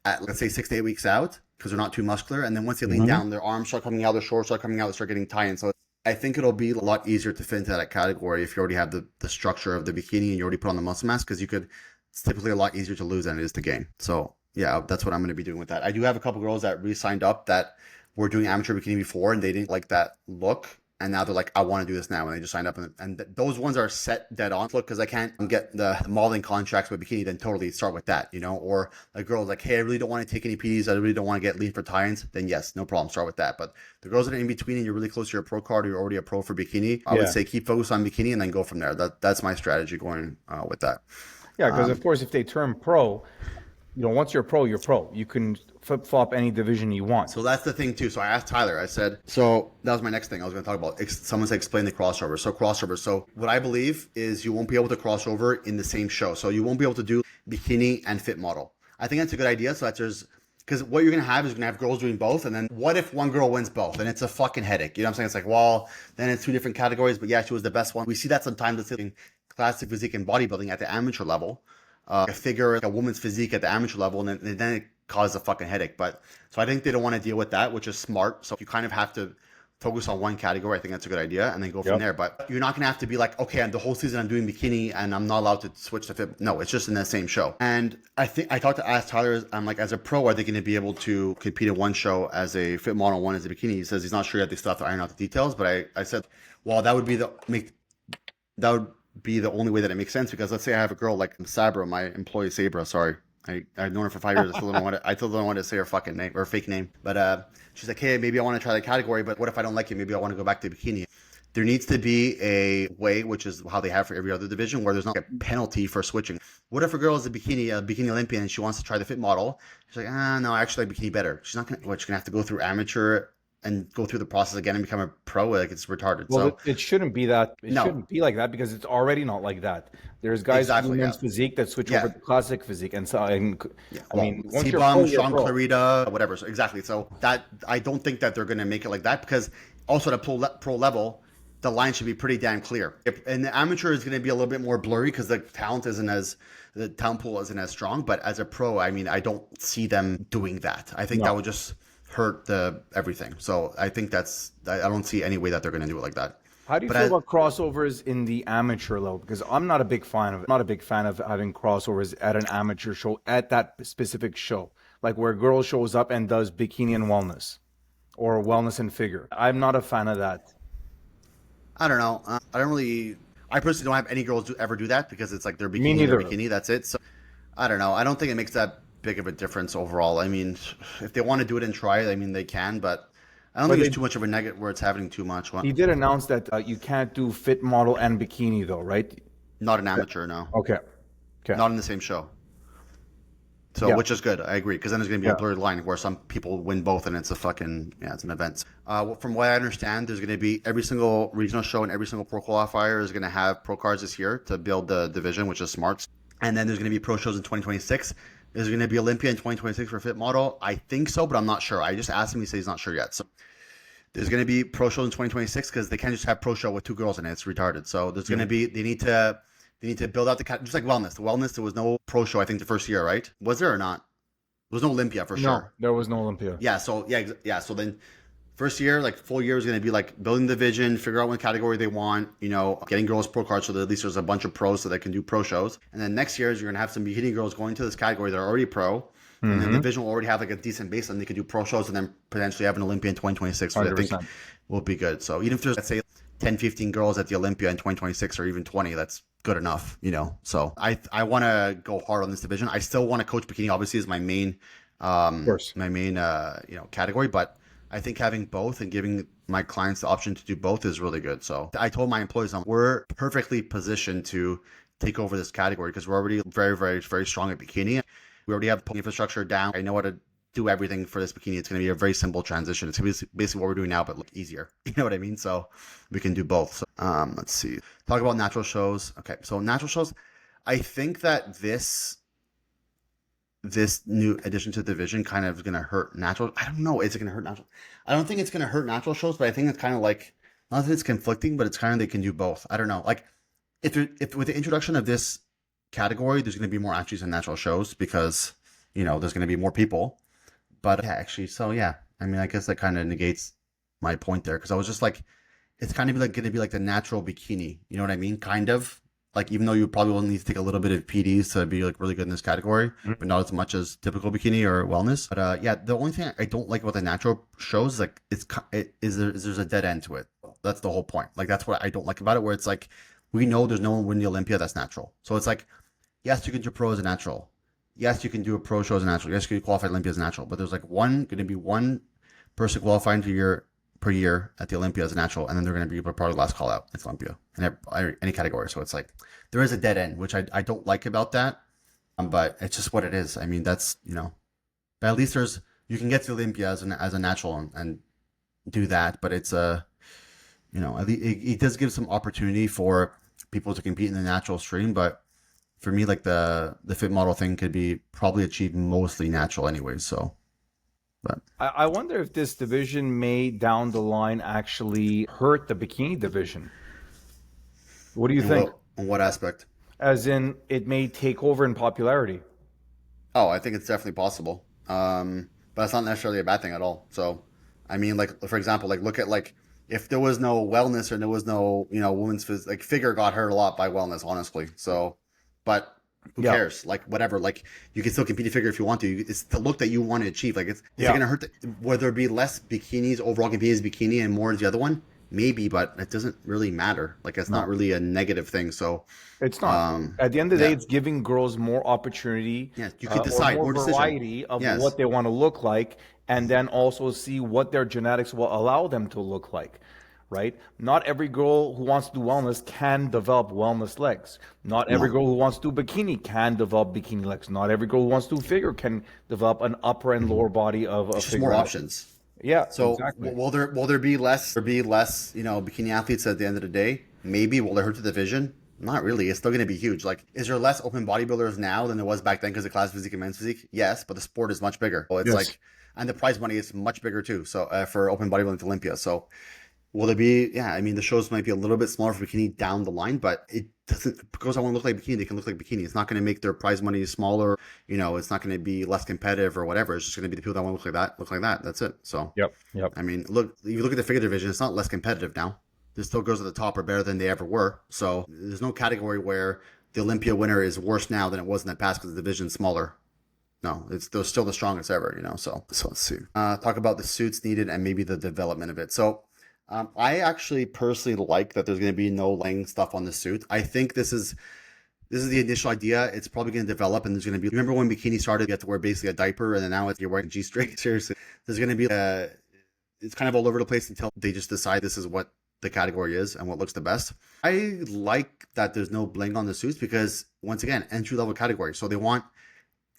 at, let's say, 6 to 8 weeks out, because they're not too muscular. And then once they lean down, their arms start coming out, their shoulders start coming out, they start getting tight. And so I think it'll be a lot easier to fit into that category if you already have the structure of the bikini and you already put on the muscle mass, because it's typically a lot easier to lose than it is to gain. So yeah, that's what I'm going to be doing with that. I do have a couple girls that re-signed up that were doing amateur bikini before, and they didn't like that look. And now they're like, I want to do this now. And they just signed up. And those ones are set dead on. Look, because I can't get the modeling contracts with bikini, then totally start with that, Or a girl's like, hey, I really don't want to take any PDs. I really don't want to get lean for tie-ins. Then yes, no problem. Start with that. But the girls that are in between and you're really close to your pro card, or you're already a pro for bikini, I would say keep focused on bikini and then go from there. That's my strategy going with that. Yeah, because of course, if they turn pro, once you're pro, you're pro. You can flip-flop any division you want. So that's the thing too. So I asked Tyler, I said, so that was my next thing I was going to talk about. Someone said, explain the crossover. So crossover. So what I believe is you won't be able to cross over in the same show. So you won't be able to do bikini and fit model. I think that's a good idea. So because what you're going to have is you're going to have girls doing both. And then what if one girl wins both? And it's a fucking headache. You know what I'm saying? It's like, well, then it's two different categories. But yeah, she was the best one. We see that sometimes in classic physique and bodybuilding at the amateur level. A figure, a woman's physique at the amateur level, and then it causes a fucking headache. But so I think they don't want to deal with that, which is smart. So you kind of have to focus on one category. I think that's a good idea, and then go from there. But you're not going to have to be like, okay, the whole season I'm doing bikini and I'm not allowed to switch to fit. No, it's just in the same show. And I think I asked Tyler, I'm like, as a pro, are they going to be able to compete in one show as a fit model, one as a bikini? He says he's not sure yet. They still have to iron out the details. But I said, well, that would be the only way that it makes sense. Because let's say I have a girl like Sabra, my employee Sabra, sorry. I've known her for 5 years. I still don't want to say her fucking name or fake name. But she's like, hey, maybe I want to try the category, but what if I don't like it? Maybe I want to go back to bikini. There needs to be a way, which is how they have for every other division, where there's not a penalty for switching. What if a girl is a bikini Olympian, and she wants to try the fit model? She's like, no, I actually like bikini better. She's not gonna. What, she's gonna have to go through amateur and go through the process again and become a pro. Like, it's retarded. Well, So it shouldn't be that. It no, shouldn't be like that because it's already not like that. There's guys exactly. in Yeah, men's physique that switch yeah, over to classic physique, and so yeah. I Well, mean, once you're pro, C-bomb, you're strong pro. Clarita, whatever. So exactly. So that I don't think that they're gonna make it like that, because also at a pro level, the line should be pretty damn clear. And the amateur is going to be a little bit more blurry because the talent pool isn't as strong. But as a pro, I mean, I don't see them doing that. I think that would just hurt everything. So I think I don't see any way that they're going to do it like that. How do you feel about crossovers in the amateur level? Because I'm not a big fan of having crossovers at an amateur show, at that specific show, like where a girl shows up and does bikini and wellness or wellness and figure. I'm not a fan of that. I don't know. I personally don't have any girls ever do that, because it's like they're Me bikini, neither. they're bikini, that's it. So I don't know. I don't think it makes that big of a difference overall. I mean, if they want to do it and try it, I mean, they can, but I don't think it's too much of a negative where it's happening too much. He did announce that you can't do fit model and bikini though, right? Not an amateur, no. Okay. Not in the same show. So, which is good. I agree. Because then there's going to be a blurred line where some people win both and it's it's an event. From what I understand, there's going to be every single regional show and every single pro qualifier is going to have pro cards this year to build the division, which is smart. And then there's going to be pro shows in 2026. There's going to be Olympia in 2026 for fit model. I think so, but I'm not sure. I just asked him. He said he's not sure yet. So there's going to be pro shows in 2026 because they can't just have pro show with 2 girls in it. It's retarded. So there's going to be, they need to build out just like wellness. The wellness, there was no pro show, I think, the first year, right? Was there or not? There was no Olympia for sure. No, there was no Olympia. Yeah. So So then first year, like full year, is going to be like building the division, figure out what category they want, getting girls pro cards so that at least there's a bunch of pros so they can do pro shows. And then next year is you're going to have some bikini girls going to this category that are already pro. And then the division will already have like a decent baseline. They could do pro shows and then potentially have an Olympia in 2026, which I think will be good. So even if there's, let's say, 10, 15 girls at the Olympia in 2026 or even 20, that's good enough, So I want to go hard on this division. I still want to coach bikini, obviously, is my main, category. But I think having both and giving my clients the option to do both is really good. So I told my employees we're perfectly positioned to take over this category because we're already very, very, very strong at bikini. We already have the infrastructure down. I know how to do everything for this bikini. It's going to be a very simple transition. It's going to be basically what we're doing now, but look easier. You know what I mean? So we can do both. So, let's see. Talk about natural shows. Okay. So natural shows, I think that this new addition to the division kind of going to hurt natural. I don't know. Is it going to hurt natural? I don't think it's going to hurt natural shows, but I think it's kind of like, not that it's conflicting, but it's kind of, they can do both. I don't know. Like if with the introduction of this category, there's going to be more athletes in natural shows because, there's going to be more people. But yeah, actually, so yeah, I mean, I guess that kind of negates my point there because I was just like, it's kind of like going to be like the natural bikini. You know what I mean? Kind of like, even though you probably will need to take a little bit of PEDS to be like really good in this category, but not as much as typical bikini or wellness. But yeah, the only thing I don't like about the natural shows is like there's a dead end to it. That's the whole point. Like that's what I don't like about it, where it's like we know there's no one winning the Olympia that's natural. So it's like, yes, you can do pro as a natural. Yes, you can do a pro show as a natural. Yes, you can qualify Olympia as a natural. But there's like going to be one person qualifying per year at the Olympia as a natural, and then they're going to be probably last call out. It's Olympia in any category. So it's like there is a dead end, which I don't like about that. But it's just what it is. I mean, that's but at least you can get to Olympia as a natural and do that. But it's it does give some opportunity for people to compete in the natural stream, but for me, like the fit model thing could be probably achieved mostly natural anyways. So, but I wonder if this division may down the line actually hurt the bikini division. What do you think? In what aspect? As in, it may take over in popularity. Oh, I think it's definitely possible. But it's not necessarily a bad thing at all. So, I mean, like for example, like look at like if there was no wellness or there was no women's like figure got hurt a lot by wellness, honestly. So. But who cares? Like whatever. Like you can still compete in figure if you want to. It's the look that you want to achieve. Like it's going to hurt. Whether it be less bikinis overall competing as bikini and more as the other one, maybe, but it doesn't really matter. Like it's not No, really a negative thing. So, it's not. um, At the end of the day, yeah, it's giving girls more opportunity yeah, you could or decide more more decision. variety of Yes, what they want to look like, and then also see what their genetics will allow them to look like. Right? Not every girl who wants to do wellness can develop wellness legs. Not every no, girl who wants to do bikini can develop bikini legs. Not every girl who wants to do figure can develop an upper and lower body of a it's just more figure athlete. options. Yeah, So exactly. will there be less bikini athletes at the end of the day? Maybe. Will it hurt the division? Not really. It's still going to be huge. Like, is there less open bodybuilders now than there was back then because of class physique and men's physique? Yes, but the sport is much bigger. Well, it's Yes. like, and the prize money is much bigger too. So for open bodybuilding to Olympia, so will there be? Yeah, I mean, the shows might be a little bit smaller for bikini down the line, but it doesn't. Because I want to look like bikini, they can look like bikini. It's not going to make their prize money smaller. It's not going to be less competitive or whatever. It's just going to be the people that want to look like that. Look like that. That's it. So, Yep. Yep. I mean, look. If you look at the figure division, it's not less competitive now. The still girls at the top are better than they ever were. So there's no category where the Olympia winner is worse now than it was in the past because the division's smaller. No, they're still the strongest ever. So let's see. Talk about the suits needed and maybe the development of it. So I actually personally like that there's going to be no laying stuff on the suit. I think this is the initial idea. It's probably going to develop, and there's going to be. Remember when bikini started? You had to wear basically a diaper, and then now you're wearing a G-string. Seriously, there's going to be. It's kind of all over the place until they just decide this is what the category is and what looks the best. I like that there's no bling on the suits because once again, entry level category. So they want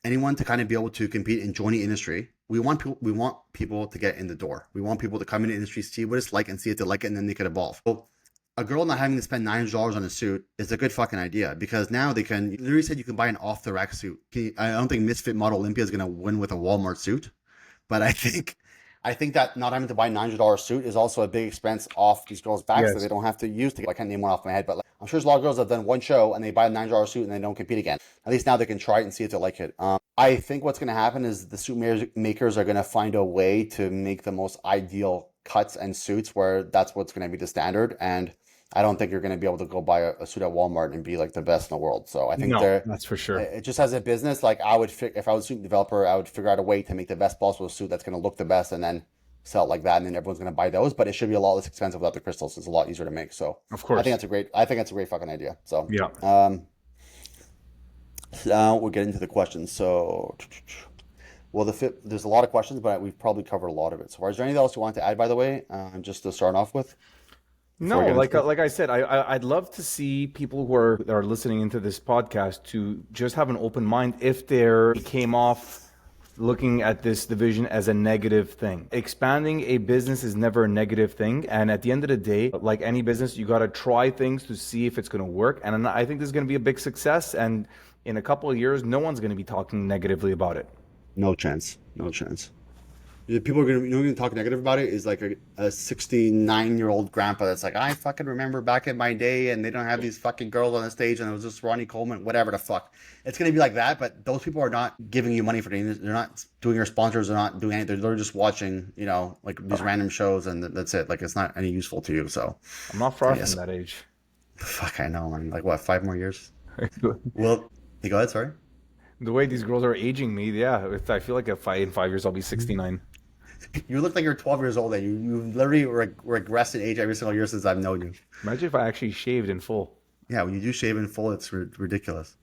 anyone to kind of be able to compete and join the industry. We want people to get in the door. We want people to come in the industry, see what it's like, and see if they like it, and then they could evolve. So a girl not having to spend $900 on a suit is a good fucking idea because now they can. You literally said you can buy an off the rack suit. I don't think Misfit Model Olympia is going to win with a Walmart suit, but I think that not having to buy a $900 suit is also a big expense off these girls' backs that they Yes. don't have to use to. I can't name one off my head, but like, I'm sure there's a lot of girls that have done one show and they buy a $900 suit and they don't compete again. At least now they can try it and see if they like it. I think what's going to happen is the suit makers are going to find a way to make the most ideal cuts and suits where that's what's going to be the standard. And I don't think you're going to be able to go buy a suit at Walmart and be like the best in the world. So I think No, that's for sure. it just as a business, like if I was a suit developer, I would figure out a way to make the best possible suit that's going to look the best and then sell it like that. And then everyone's going to buy those, but it should be a lot less expensive without the crystals. It's a lot easier to make. So Of I think course. that's a great fucking idea. So, Yeah. now we'll get into the questions. So, well, there's a lot of questions, but we've probably covered a lot of it. So, is there anything else you want to add, by the way, just to start off with before I No, get into this? like I said, I'd love to see people who are listening into this podcast to just have an open mind if they came off looking at this division as a negative thing. Expanding a business is never a negative thing, and at the end of the day, like any business, you got to try things to see if it's going to work. And I think this is going to be a big success. And in a couple of years, no one's going to be talking negatively about it. No chance. No chance. The people are gonna talk negative about it is like a 69-year-old grandpa that's like, I fucking remember back in my day and they don't have these fucking girls on the stage and it was just Ronnie Coleman, whatever the fuck. It's gonna be like that, but those people are not giving you money for things. They're not doing your sponsors. They're not doing anything. They're just watching, like these random shows and that's it. Like it's not any useful to you. So I'm not far from yes, that age. fuck, I know, man. Like what, 5 more years? Well, you go ahead. Sorry. The way these girls are aging me, yeah, I feel like in 5 years I'll be 69. You look like you're 12 years old and you literally regress in age every single year since I've known you. Imagine if I actually shaved in full. Yeah, when you do shave in full, it's ridiculous.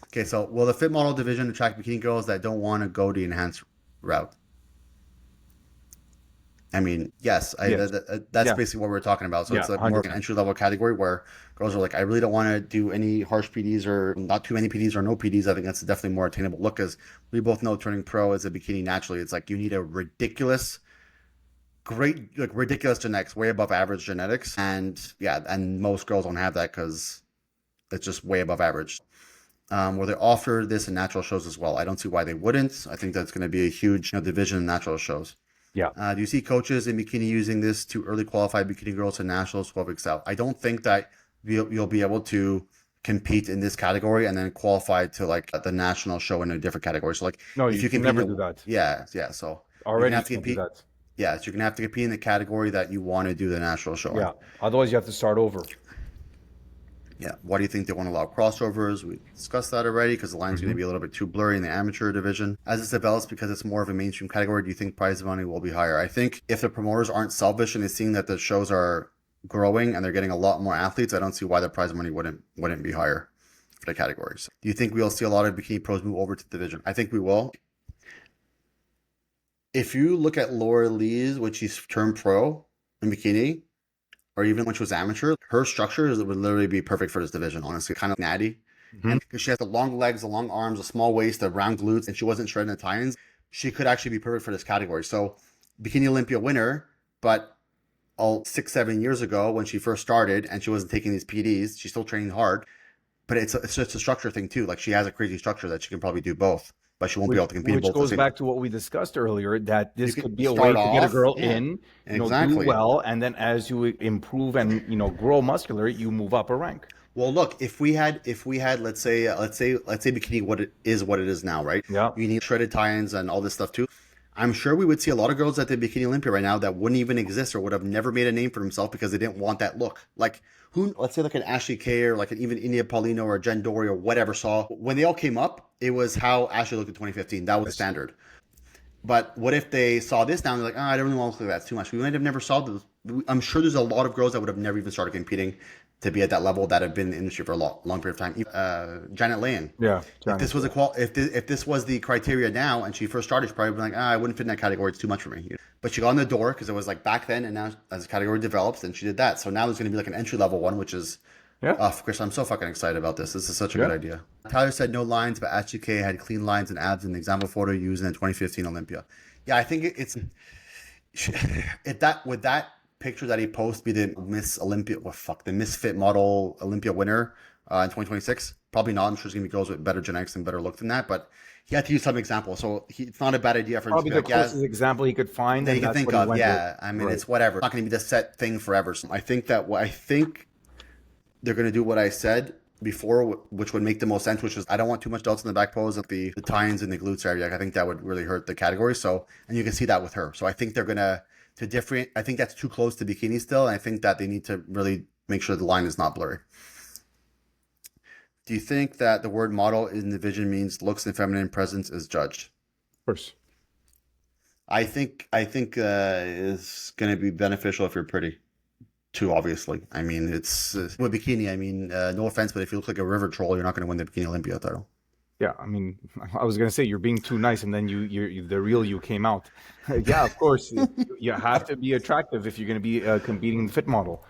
Okay, so will the fit model division attract bikini girls that don't want to go the enhanced route? I mean, yes, Yes. that's Yeah. basically what we're talking about. So Yeah. it's like more of an 100%. entry level category where girls are like, I really don't want to do any harsh PDs or not too many PDs or no PDs. I think that's definitely more attainable look because we both know turning pro as a bikini naturally, it's like you need a ridiculous genetics, way above average genetics. And yeah, and most girls don't have that because it's just way above average. Where they offer this in natural shows as well. I don't see why they wouldn't. I think that's going to be a huge division in natural shows. Yeah. Do you see coaches in bikini using this to early qualify bikini girls to nationals 12 weeks out? I don't think that you'll be able to compete in this category and then qualify to like the national show in a different category. So like No, if you you can compete never in do that. yeah. So you're Already gonna you have to can't do compete. that. Yeah, so you're gonna have to compete in the category that you want to do the national show in. Yeah. Otherwise, you have to start over. Yeah. Why do you think they won't allow crossovers? We discussed that already because the line's going to Hmm. be a little bit too blurry in the amateur division. As this develops, because it's more of a mainstream category, do you think prize money will be higher? I think if the promoters aren't selfish and they're seeing that the shows are growing and they're getting a lot more athletes, I don't see why the prize money wouldn't be higher for the categories. Do you think we'll see a lot of bikini pros move over to the division? I think we will. If you look at Laura Lee's, when she's turned pro in bikini, or even when she was amateur, her structure would literally be perfect for this division, honestly. Kind of natty. And because she has the long legs, the long arms, the small waist, the round glutes, and she wasn't shredding the tie-ins, she could actually be perfect for this category. So, Bikini Olympia winner, but 6-7 years ago when she first started and she wasn't taking these PEDS, she's still training hard. But it's just a structure thing too. Like she has a crazy structure that she can probably do both, but she won't be able to compete Which both. goes back to what we discussed earlier, that this could be a way start to get a off, girl yeah, in, exactly. do well, and then as you improve and grow muscular, you move up a rank. Well, look, if we had, let's say bikini what it is now, right? Yeah. You need shredded tie-ins and all this stuff too. I'm sure we would see a lot of girls at the Bikini Olympia right now that wouldn't even exist or would have never made a name for themselves because they didn't want that look. Like let's say like an Ashley Kay or like an even India Paulino or a Jen Dory or whatever saw. When they all came up, it was how Ashley looked in 2015. That was the standard. But what if they saw this now and they're like, I don't really want to look like that. It's too much. We might have never saw this. I'm sure there's a lot of girls that would have never even started competing to be at that level that have been in the industry for a long period of time. Janet Lane. Yeah. If this was if this was the criteria now and she first started, she'd probably be like, I wouldn't fit in that category. It's too much for me. But she got in the door because it was like back then, and now as the category develops, and she did that. So now there's going to be like an entry level one, which is Chris, I'm so fucking excited about this. This is such a good idea. Tyler said no lines, but Ashley Kay had clean lines and abs in the example photo used in the 2015 Olympia. Yeah, I think it's would that picture that he posted be the Miss Olympia? The Misfit Model Olympia winner in 2026? Probably not. I'm sure there's gonna be girls with better genetics and better look than that, but he had to use some example. So it's not a bad idea for him probably to be the like, closest example he could find that he can think of. Yeah, I mean, right. It's whatever. It's not gonna be the set thing forever. So I think they're gonna do what I said before, which would make the most sense, which is I don't want too much delts in the back pose of the tie-ins and the glutes area. I think that would really hurt the category. So, and you can see that with her. So I think they're gonna I think that's too close to bikini still. And I think that they need to really make sure the line is not blurry. Do you think that the word model in the division means looks and feminine presence is judged? Of course. I think is going to be beneficial if you're pretty. Too, obviously. I mean, it's with bikini. I mean, no offense, but if you look like a river troll, you're not going to win the Bikini Olympia title. Yeah, I mean, I was gonna say you're being too nice, and then the real you came out. Yeah, of course, you have to be attractive if you're gonna be competing in the fit model.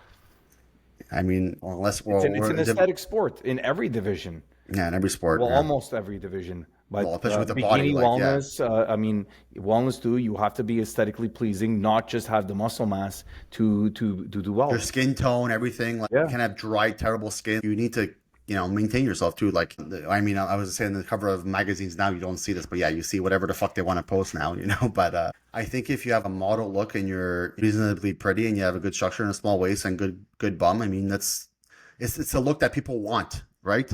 I mean, unless it's an aesthetic sport in every division. Yeah, in every sport. Well, almost every division. But especially with the bikini body, wellness, I mean, wellness too, you have to be aesthetically pleasing, not just have the muscle mass to do well. Your skin tone, everything. Like, you can't have dry, terrible skin. You need to, maintain yourself too. Like, I mean, I was saying the cover of magazines now, you don't see this, but yeah, you see whatever the fuck they want to post now, But I think if you have a model look and you're reasonably pretty and you have a good structure and a small waist and good bum, I mean, it's a look that people want, right?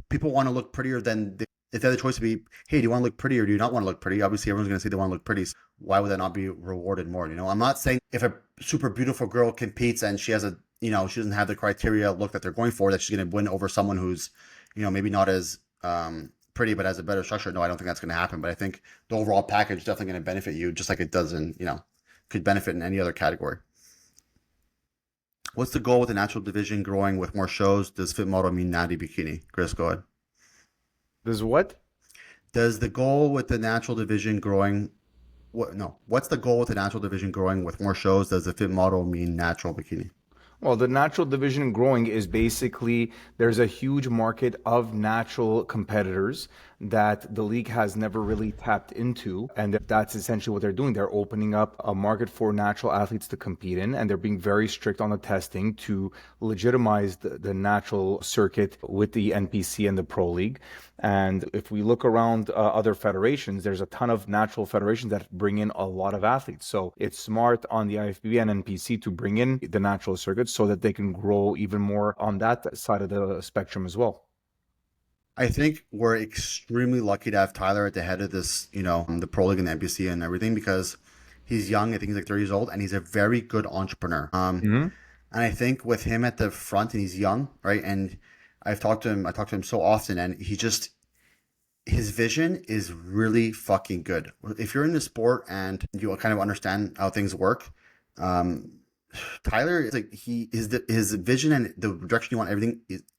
People want to look prettier than if they had the choice to be, hey, do you want to look pretty or do you not want to look pretty? Obviously, everyone's going to say they want to look pretty. So why would that not be rewarded more? I'm not saying if a super beautiful girl competes and she has she doesn't have the criteria look that they're going for, that she's going to win over someone who's, maybe not as pretty but has a better structure. No, I don't think that's going to happen. But I think the overall package is definitely going to benefit you, just like it does in, could benefit in any other category. What's the goal with the natural division growing with more shows? Does fit model mean natty bikini? Chris, go ahead. Does what? Does the goal with the natural division growing? What's the goal with the natural division growing with more shows? Does the fit model mean natural bikini? Well, the natural division growing is basically there's a huge market of natural competitors that the league has never really tapped into. And that's essentially what they're doing. They're opening up a market for natural athletes to compete in, and they're being very strict on the testing to legitimize the natural circuit with the NPC and the Pro League. And if we look around other federations, there's a ton of natural federations that bring in a lot of athletes. So it's smart on the IFBB and NPC to bring in the natural circuit so that they can grow even more on that side of the spectrum as well. I think we're extremely lucky to have Tyler at the head of this, the Pro League and the NPC and everything, because he's young. I think he's like 30 years old, and he's a very good entrepreneur. And I think with him at the front, and he's young, right? And I talk to him so often, and his vision is really fucking good. If you're in the sport and you kind of understand how things work, Tyler is like his vision and the direction you want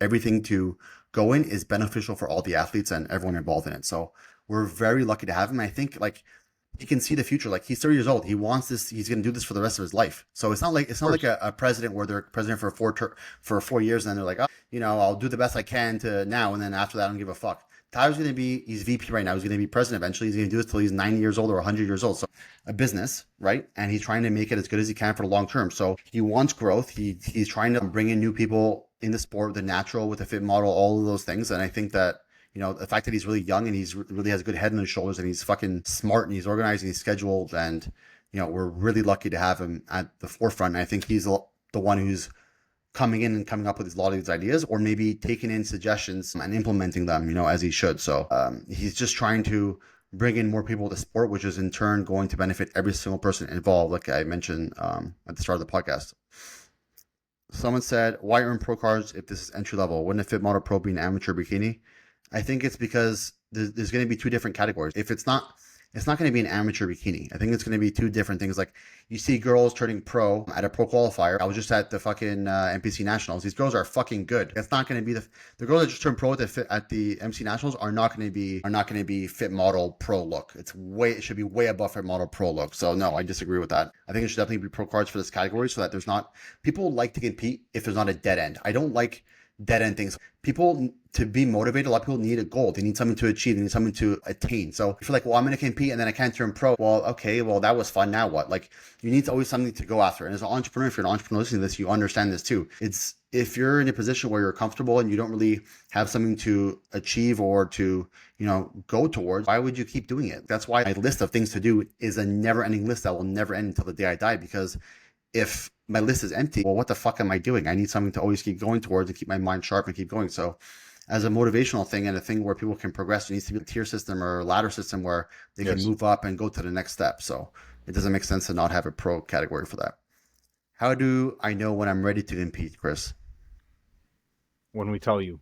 everything to go in is beneficial for all the athletes and everyone involved in it. So we're very lucky to have him. I think like he can see the future. Like he's 30 years old. He wants this. He's going to do this for the rest of his life. So it's not like a president where they're president for for 4 years and then they're like, oh, I'll do the best I can to now, and then after that, I don't give a fuck. Tyler's going to be, he's VP right now. He's going to be president eventually. He's going to do this till he's 90 years old or 100 years old. So a business, right? And he's trying to make it as good as he can for the long term. So he wants growth. He's trying to bring in new people in the sport, the natural with the fit model, all of those things. And I think that, the fact that he's really young and he's really has a good head on his shoulders and he's fucking smart and he's organized and he's scheduled and, we're really lucky to have him at the forefront. And I think he's the one who's coming in and coming up with a lot of these ideas, or maybe taking in suggestions and implementing them, as he should. So he's just trying to bring in more people to sport, which is in turn going to benefit every single person involved, like I mentioned at the start of the podcast. Someone said, why earn pro cards if this is entry level? Wouldn't a fit model pro be an amateur bikini? I think it's because there's going to be two different categories. If it's not going to be an amateur bikini. I think it's going to be two different things. Like you see girls turning pro at a pro qualifier. I was just at the fucking NPC Nationals. These girls are fucking good. It's not going to be the girls that just turn pro at the MC Nationals are not going to be fit model pro look. It should be way above fit model pro look. So no, I disagree with that. I think it should definitely be pro cards for this category so that people like to compete if there's not a dead end. I don't like dead end things. People, to be motivated, a lot of people need a goal. They need something to achieve. They need something to attain. So if you're like, well, I'm going to compete and then I can't turn pro. Well, okay, well, that was fun. Now what? Like, you need always something to go after. And as an entrepreneur, if you're an entrepreneur listening to this, you understand this too. It's if you're in a position where you're comfortable and you don't really have something to achieve or to, go towards, why would you keep doing it? That's why my list of things to do is a never ending list that will never end until the day I die, because if my list is empty, well, what the fuck am I doing? I need something to always keep going towards and keep my mind sharp and keep going. So as a motivational thing and a thing where people can progress, there needs to be a tier system or a ladder system where they can move up and go to the next step. So it doesn't make sense to not have a pro category for that. How do I know when I'm ready to compete, Chris? When we tell you.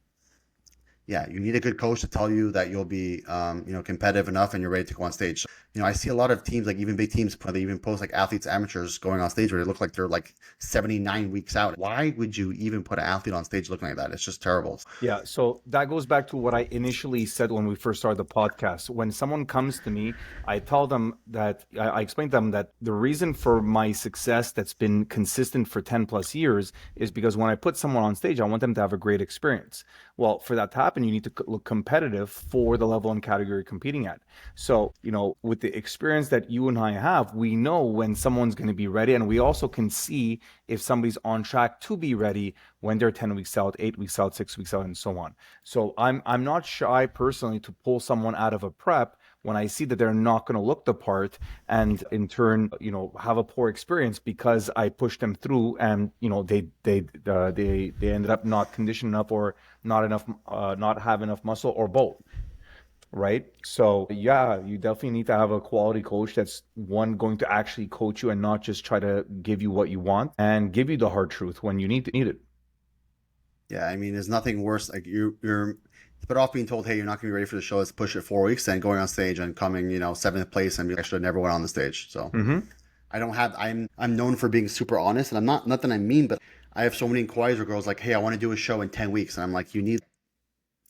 Yeah, you need a good coach to tell you that you'll be, competitive enough and you're ready to go on stage. I see a lot of teams, like even big teams, they even post like athletes, amateurs going on stage where they look like they're like 79 weeks out. Why would you even put an athlete on stage looking like that? It's just terrible. Yeah, so that goes back to what I initially said when we first started the podcast. When someone comes to me, I tell them that, I explain to them that the reason for my success that's been consistent for 10 plus years is because when I put someone on stage, I want them to have a great experience. Well, for that to happen, you need to look competitive for the level and category you're competing at. So, with the experience that you and I have, we know when someone's going to be ready, and we also can see if somebody's on track to be ready when they're 10 weeks out, 8 weeks out, 6 weeks out, and so on. So I'm not shy personally to pull someone out of a prep when I see that they're not going to look the part, and in turn, have a poor experience because I pushed them through, and they ended up not conditioned enough, or not have enough muscle, or both. Right. So yeah, you definitely need to have a quality coach that's going to actually coach you and not just try to give you what you want and give you the hard truth when you need it. Yeah, I mean, there's nothing worse. Like you're better off being told, hey, you're not going to be ready for the show. Let's push it 4 weeks, than going on stage and coming, 7th place and be like, I should have never went on the stage. So I'm known for being super honest, and I'm not that I'm mean, but I have so many inquiries where girls like, hey, I want to do a show in 10 weeks. And I'm like, you need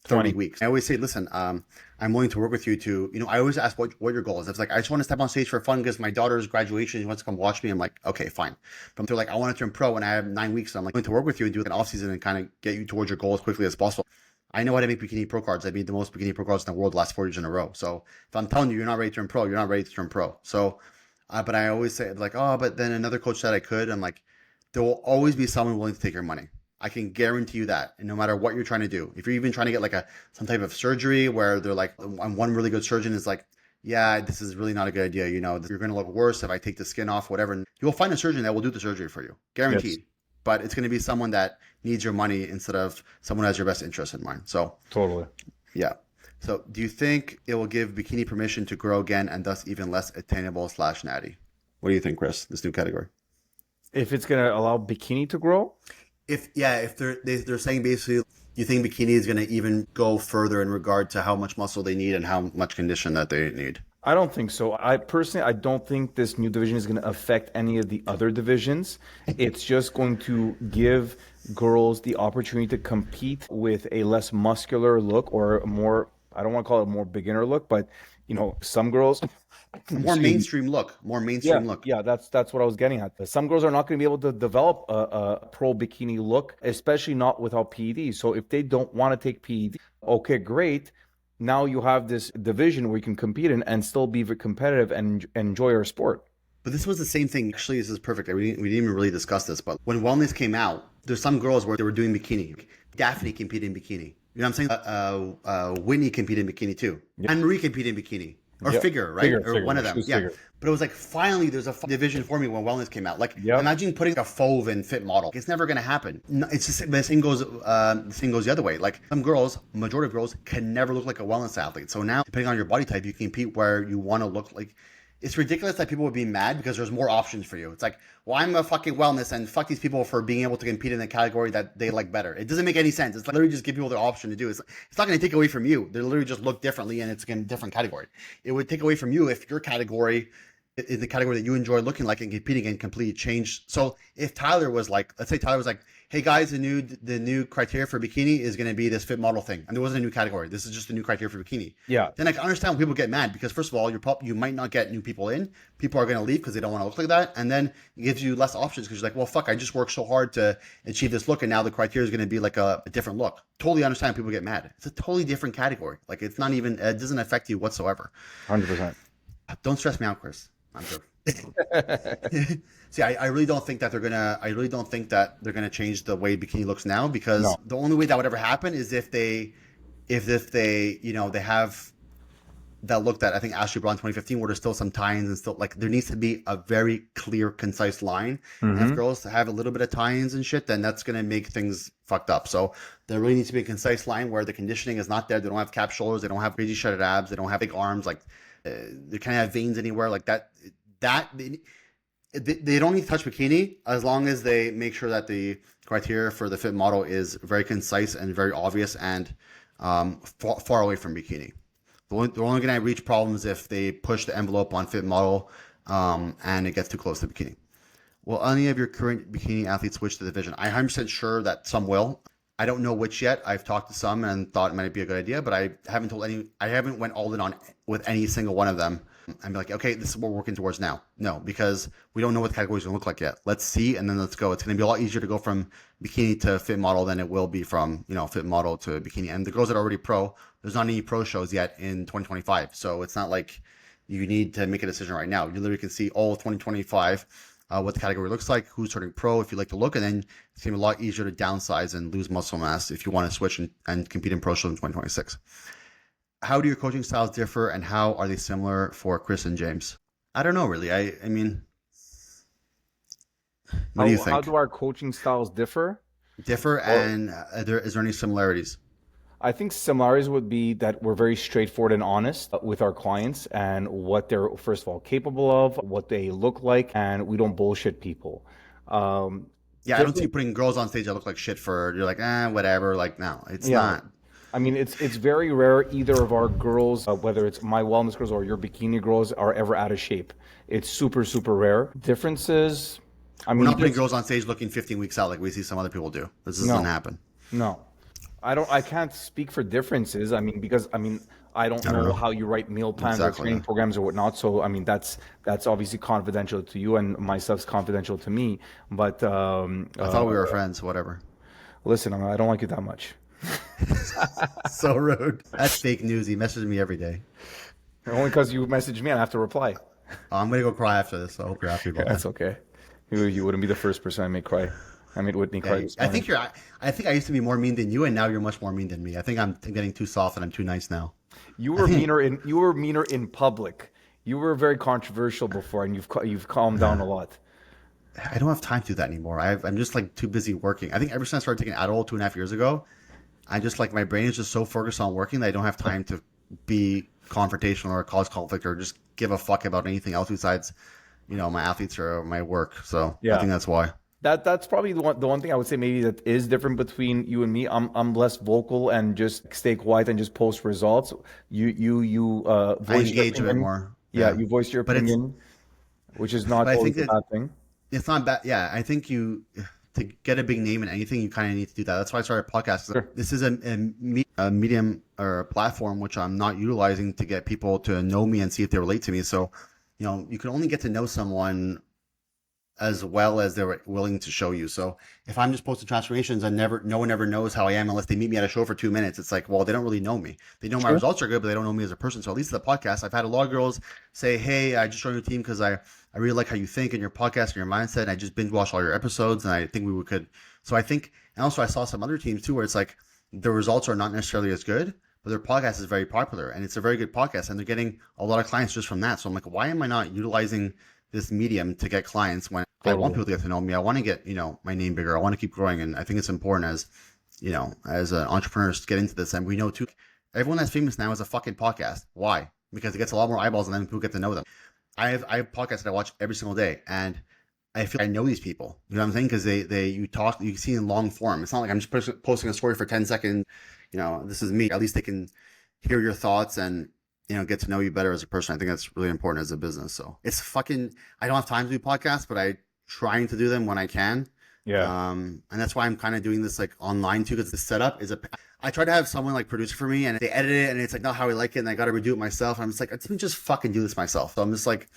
30 weeks. I always say, listen, I'm willing to work with you to, I always ask what your goal is. It's like, I just want to step on stage for fun because my daughter's graduation, she wants to come watch me. I'm like, okay, fine. But they're like, I want to turn pro and I have 9 weeks. So I'm like, willing to work with you and do an off season and kind of get you towards your goal as quickly as possible. I know how to make bikini pro cards. I made the most bikini pro cards in the world the last 4 years in a row. So if I'm telling you, you're not ready to turn pro, you're not ready to turn pro. So, but I always say like, oh, but then another coach said I could. I'm like, there will always be someone willing to take your money. I can guarantee you that. And no matter what you're trying to do, if you're even trying to get like some type of surgery where they're like, one really good surgeon is like, yeah, this is really not a good idea. You're going to look worse if I take the skin off, whatever. And you'll find a surgeon that will do the surgery for you. Guaranteed. Yes. But it's going to be someone that needs your money instead of someone who has your best interest in mind. So totally. Yeah. So do you think it will give bikini permission to grow again and thus even less attainable / natty? What do you think, Chris, this new category? If it's going to allow bikini to grow? If they're saying basically, you think bikini is going to even go further in regard to how much muscle they need and how much condition that they need? I don't think so. I personally, I don't think this new division is going to affect any of the other divisions. It's just going to give girls the opportunity to compete with a less muscular look or a more, I don't want to call it a more beginner look, but some girls, A more excuse me. mainstream look, more Yeah, mainstream look. yeah, that's what I was getting at. Some girls are not going to be able to develop a pro bikini look, especially not without PED. So if they don't want to take PED, okay, great. Now you have this division where you can compete in and still be competitive and enjoy your sport. But this was the same thing. Actually, this is perfect. We didn't even really discuss this, but when wellness came out, there's some girls where they were doing bikini. Daphne competed in bikini. You know what I'm saying? Whitney competed in bikini too. Yep. Anne Marie competed in bikini. Or Yep. figure, right? Or Figure. one of She them. was Yeah. figure. But it was like finally there's a division for me when wellness came out. Like Yep. imagine putting a fauve in fit model. It's never gonna happen. No, it's just the same goes. The same goes the other way. Like some girls, majority of girls, can never look like a wellness athlete. So now, depending on your body type, you can compete where you want to look like. It's ridiculous that people would be mad because there's more options for you. It's like, well, I'm a fucking wellness and fuck these people for being able to compete in a category that they like better. It doesn't make any sense. It's like literally just give people the option to do. It's not going to take away from you. They literally just look differently and it's in a different category. It would take away from you if your category is the category that you enjoy looking like and competing and completely changed. So if Tyler was like, let's say Tyler was like, hey guys, the new criteria for bikini is going to be this fit model thing, and there wasn't a new category. This is just a new criteria for bikini. Yeah. Then I can understand when people get mad because first of all, you might not get new people in. People are going to leave because they don't want to look like that, and then it gives you less options because you're like, well, fuck, I just worked so hard to achieve this look, and now the criteria is going to be like a different look. Totally understand when people get mad. It's a totally different category. Like it's not even it doesn't affect you whatsoever. 100%. Don't stress me out, Chris. I'm sure. See, I really don't think that they're gonna. I really don't think that they're gonna change the way bikini looks now because No. the only way that would ever happen is if they they have that look that I think Ashley brought in 2015, where there's still some tie-ins and still like there needs to be a very clear, concise line. And if girls have a little bit of tie-ins and shit, then that's gonna make things fucked up. So there really needs to be a concise line where the conditioning is not there. They don't have cap shoulders. They don't have crazy shredded abs. They don't have big arms. Like they can't have veins anywhere. Like that. They don't need to touch bikini as long as they make sure that the criteria for the fit model is very concise and very obvious and far away from bikini. They're only going to reach problems if they push the envelope on fit model and it gets too close to bikini. Will any of your current bikini athletes switch to the division? I'm 100% sure that some will. I don't know which yet. I've talked to some and thought it might be a good idea, but I haven't went all in on with any single one of them and be like, okay, this is what we're working towards now. No, because we don't know what the category is going to look like yet. Let's see, and then let's go. It's going to be a lot easier to go from bikini to fit model than it will be from, fit model to bikini. And the girls that are already pro, there's not any pro shows yet in 2025. So it's not like you need to make a decision right now. You literally can see all of 2025, what the category looks like, who's turning pro if you like to look, and then it's going to be a lot easier to downsize and lose muscle mass if you want to switch and compete in pro shows in 2026. How do your coaching styles differ and how are they similar for Chris and James? I don't know really. I mean, what do you think? How do our coaching styles differ? Differ and is there any similarities? I think similarities would be that we're very straightforward and honest with our clients and what they're, first of all, capable of, what they look like, and we don't bullshit people. Yeah, I don't see you putting girls on stage that look like shit you're like, whatever. Like, no, it's not. I mean, it's very rare either of our girls, whether it's my wellness girls or your bikini girls, are ever out of shape. It's super, super rare. Differences, I mean, we're not putting girls on stage looking 15 weeks out like we see some other people do. This doesn't happen. No. I can't speak for differences. I mean, because I don't know how you write meal plans or training programs or whatnot. So I mean, that's obviously confidential to you, and my stuff's confidential to me. But I thought we were friends. Whatever. Listen, I don't like you that much. So rude. That's fake news. He messages me every day. Only because you messaged me, I have to reply. I'm gonna go cry after this. So I hope you're happy about that. That's okay. You wouldn't be the first person I make cry. I made Whitney cry this morning. I think I used to be more mean than you, and now you're much more mean than me. I think I'm getting too soft and I'm too nice now. You were meaner in public. You were very controversial before, and you've calmed down a lot. I don't have time to do that anymore. I'm just like too busy working. I think ever since I started taking Adderall 2.5 years ago, I just like my brain is just so focused on working that I don't have time to be confrontational or cause conflict or just give a fuck about anything else besides, my athletes or my work. So I think that's why. That's probably the one thing I would say maybe that is different between you and me. I'm less vocal and just stay quiet and just post results. You I voice engage a bit more. Yeah, Yeah, you voice your but it's opinion, which is not but I always think a that bad thing. it's not bad. Yeah, I think you to get a big name in anything, you kind of need to do that. That's why I started podcasts. Sure. This is a medium or a platform which I'm not utilizing to get people to know me and see if they relate to me. So, you can only get to know someone as well as they're willing to show you. So if I'm just posting transformations and no one ever knows how I am unless they meet me at a show for 2 minutes, it's like, well, they don't really know me. They know my Sure. results are good, but they don't know me as a person. So at least the podcast, I've had a lot of girls say, hey, I just joined your team because I really like how you think in your podcast and your mindset. And I just binge watched all your episodes and I think we could. So I think, and also I saw some other teams too, where it's like the results are not necessarily as good, but their podcast is very popular and it's a very good podcast and they're getting a lot of clients just from that. So I'm like, why am I not utilizing this medium to get clients when I want Totally. people to get to know me? I want to get, my name bigger. I want to keep growing. And I think it's important as entrepreneurs to get into this. And we know too, everyone that's famous now is a fucking podcast. Why? Because it gets a lot more eyeballs and then people get to know them. I have podcasts that I watch every single day and I feel like I know these people. You know what I'm saying? Because you talk, you can see in long form. It's not like I'm just posting a story for 10 seconds. This is me. At least they can hear your thoughts and get to know you better as a person. I think that's really important as a business. So it's fucking, I don't have time to do podcasts, but I trying to do them when I can. Yeah. And that's why I'm kind of doing this like online too, because the setup I try to have someone like produce it for me and they edit it and it's like not how I like it and I got to redo it myself. I'm just like, let me just fucking do this myself. So I'm just like,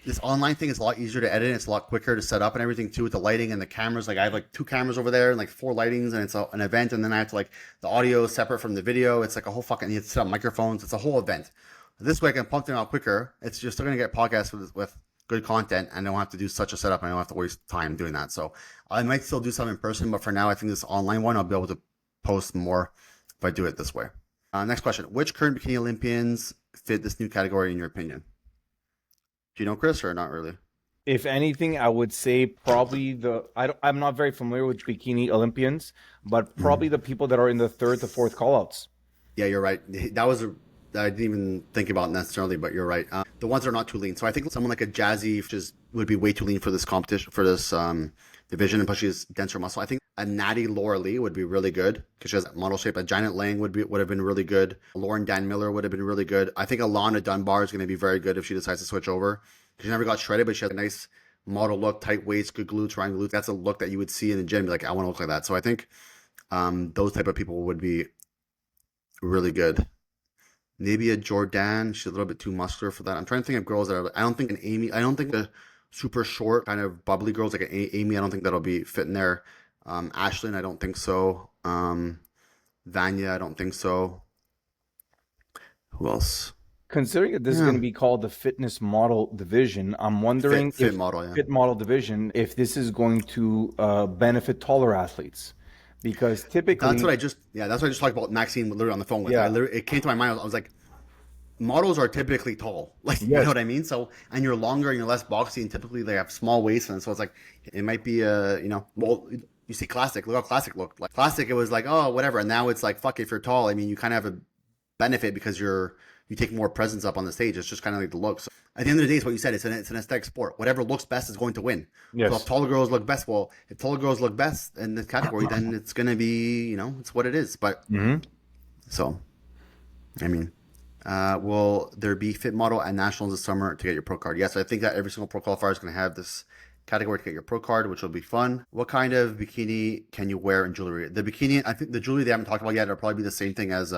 this online thing is a lot easier to edit. It's a lot quicker to set up and everything too with the lighting and the cameras. Like I have like 2 cameras over there and like 4 lightings and it's an event. And then I have to like the audio is separate from the video. It's like a whole fucking, you have to set up microphones. It's a whole event. This way I can pump them out quicker. It's just still going to get podcasts with good content and I don't have to do such a setup and I don't have to waste time doing that. So I might still do some in person, but for now I think this online one, I'll be able to post more if I do it this way. Next question. Which current bikini Olympians fit this new category in your opinion? Do you know Chris or not really? If anything, I would say probably I'm not very familiar with bikini Olympians, but probably the people that are in the third to fourth callouts. Yeah, you're right. I didn't even think about necessarily, but you're right. The ones that are not too lean. So I think someone like a Jazzy just would be way too lean for this competition, for this division, and plus she has denser muscle. I think a Natty Laura Lee would be really good because she has model shape. A Janet Lang would have been really good. Lauren Dan Miller would have been really good. I think Alana Dunbar is going to be very good if she decides to switch over. She never got shredded, but she has a nice model look, tight waist, good glutes, round glutes. That's a look that you would see in the gym. Be like, I want to look like that. So I think those type of people would be really good. Maybe a Jordan. She's a little bit too muscular for that. I'm trying to think of girls that are. I don't think an Amy. I don't think the super short, kind of bubbly girls like an Amy. I don't think that'll be fitting there. Ashlyn, I don't think so. Vanya, I don't think so. Who else? Considering that this is going Yeah, to be called the fitness model division, I'm wondering fit if model. Yeah, fit model division, if this is going to benefit taller athletes, because that's what typically, I just. Yeah, that's what I just talked about. Maxine literally on the phone with. yeah, It came to my mind. I was like, models are typically tall. Like, you know yes, what I mean? So, and you're longer and you're less boxy, and typically they have small waists, and so it's like it might be well, you see classic. Look how classic looked. Like classic, it was like, oh, whatever, and now it's like, fuck, if you're tall, I mean, you kind of have a benefit because you take more presence up on the stage. It's just kind of like the look. So at the end of the day, it's what you said. It's an aesthetic sport. Whatever looks best is going to win. So if yes. taller girls look best, well, if taller girls look best in this category, then it's gonna be, it's what it is. But Hmm. so I mean, will there be fit model at nationals this summer to get your pro card? Yes, I think that every single pro qualifier is going to have this category to get your pro card, which will be fun. What kind of bikini can you wear in jewelry? The bikini, I think the jewelry they haven't talked about yet, it'll probably be the same thing as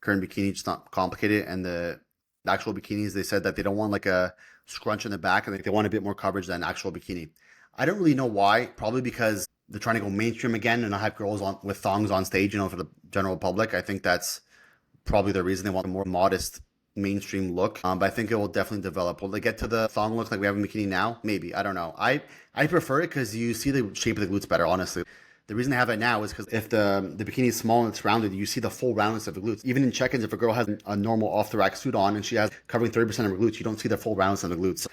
current bikini, just not complicated. And the actual bikinis, they said that they don't want like a scrunch in the back and they want a bit more coverage than actual bikini. I don't really know why. Probably because they're trying to go mainstream again and not have girls on with thongs on stage, for the general public. I think that's probably the reason they want a more modest mainstream look. But I think it will definitely develop. Will they get to the thong look like we have in bikini now? Maybe. I don't know. I prefer it because you see the shape of the glutes better, honestly. The reason they have it now is because if the bikini is small and it's rounded, you see the full roundness of the glutes. Even in check-ins, if a girl has a normal off-the-rack suit on and she has covering 30% of her glutes, you don't see the full roundness of the glutes.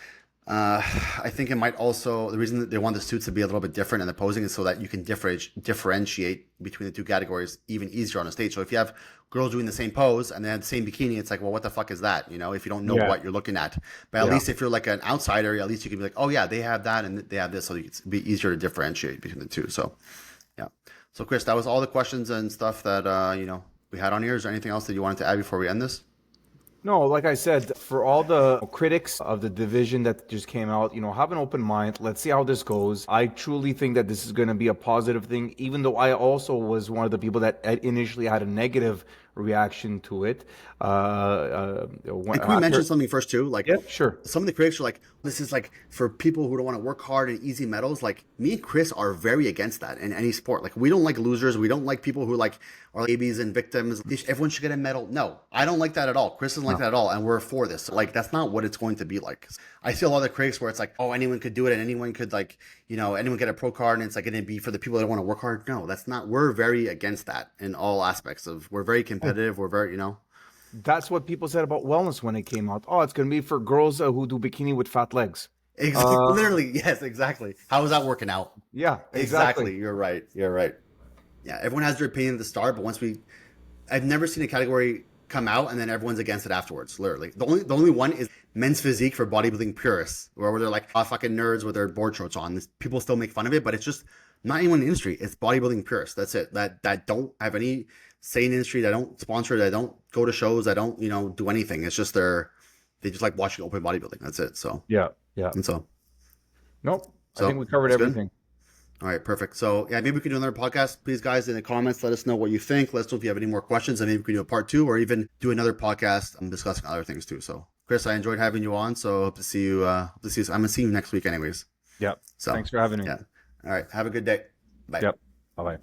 I think it might also, the reason that they want the suits to be a little bit different in the posing is so that you can differentiate between the two categories even easier on a stage. So if you have girls doing the same pose and they have the same bikini, it's like, well, what the fuck is that? If you don't know Yeah, what you're looking at. But at yeah. least if you're like an outsider, at least you can be like, oh yeah, they have that and they have this. So it's be easier to differentiate between the two. So yeah. So Chris, that was all the questions and stuff that, we had on here. Is there anything else that you wanted to add before we end this? No, like I said, for all the critics of the division that just came out, have an open mind. Let's see how this goes. I truly think that this is going to be a positive thing, even though I also was one of the people that initially had a negative reaction to it. And can we mention After, something first too? Like yeah, sure. some of the critics are like, this is like for people who don't want to work hard and easy medals. Like me and Chris are very against that in any sport. Like we don't like losers. We don't like people who like are babies and victims. Everyone should get a medal. No, I don't like that at all. Chris doesn't like No. that at all. And we're for this. So, like that's not what it's going to be like. I see a lot of the critics where it's like, oh, anyone could do it and anyone could like, anyone get a pro card and it's like going to be for the people that want to work hard. No, that's not. We're very against that in all aspects of. We're very competitive. We're very. That's what people said about wellness when it came out. Oh, it's going to be for girls who do bikini with fat legs. Exactly. Uh, Literally, yes, exactly. How is that working out? yeah, Exactly. exactly. You're right. You're right. Yeah, everyone has their opinion at the start, but I've never seen a category come out and then everyone's against it afterwards. Literally, the only one is men's physique for bodybuilding purists, where they're like, oh, fucking nerds with their board shorts on. People still make fun of it, but it's just not anyone in the industry. It's bodybuilding purists. That's it. That don't have any say in the industry. That don't sponsor. That don't go to shows. That don't do anything. It's just they just like watching open bodybuilding. That's it. So Yeah, yeah. and so Nope. I so think we covered it's good. everything. All right, perfect. So yeah, maybe we can do another podcast. Please, guys, in the comments, let us know what you think. Let us know if you have any more questions, and maybe we can do a part 2 or even do another podcast discussing other things too. So, Chris, I enjoyed having you on. So hope to see you. Hope to see you. I'm gonna see you next week, anyways. Yep. So Thanks for having me. yeah. All right. Have a good day. Bye. Yep. Bye bye.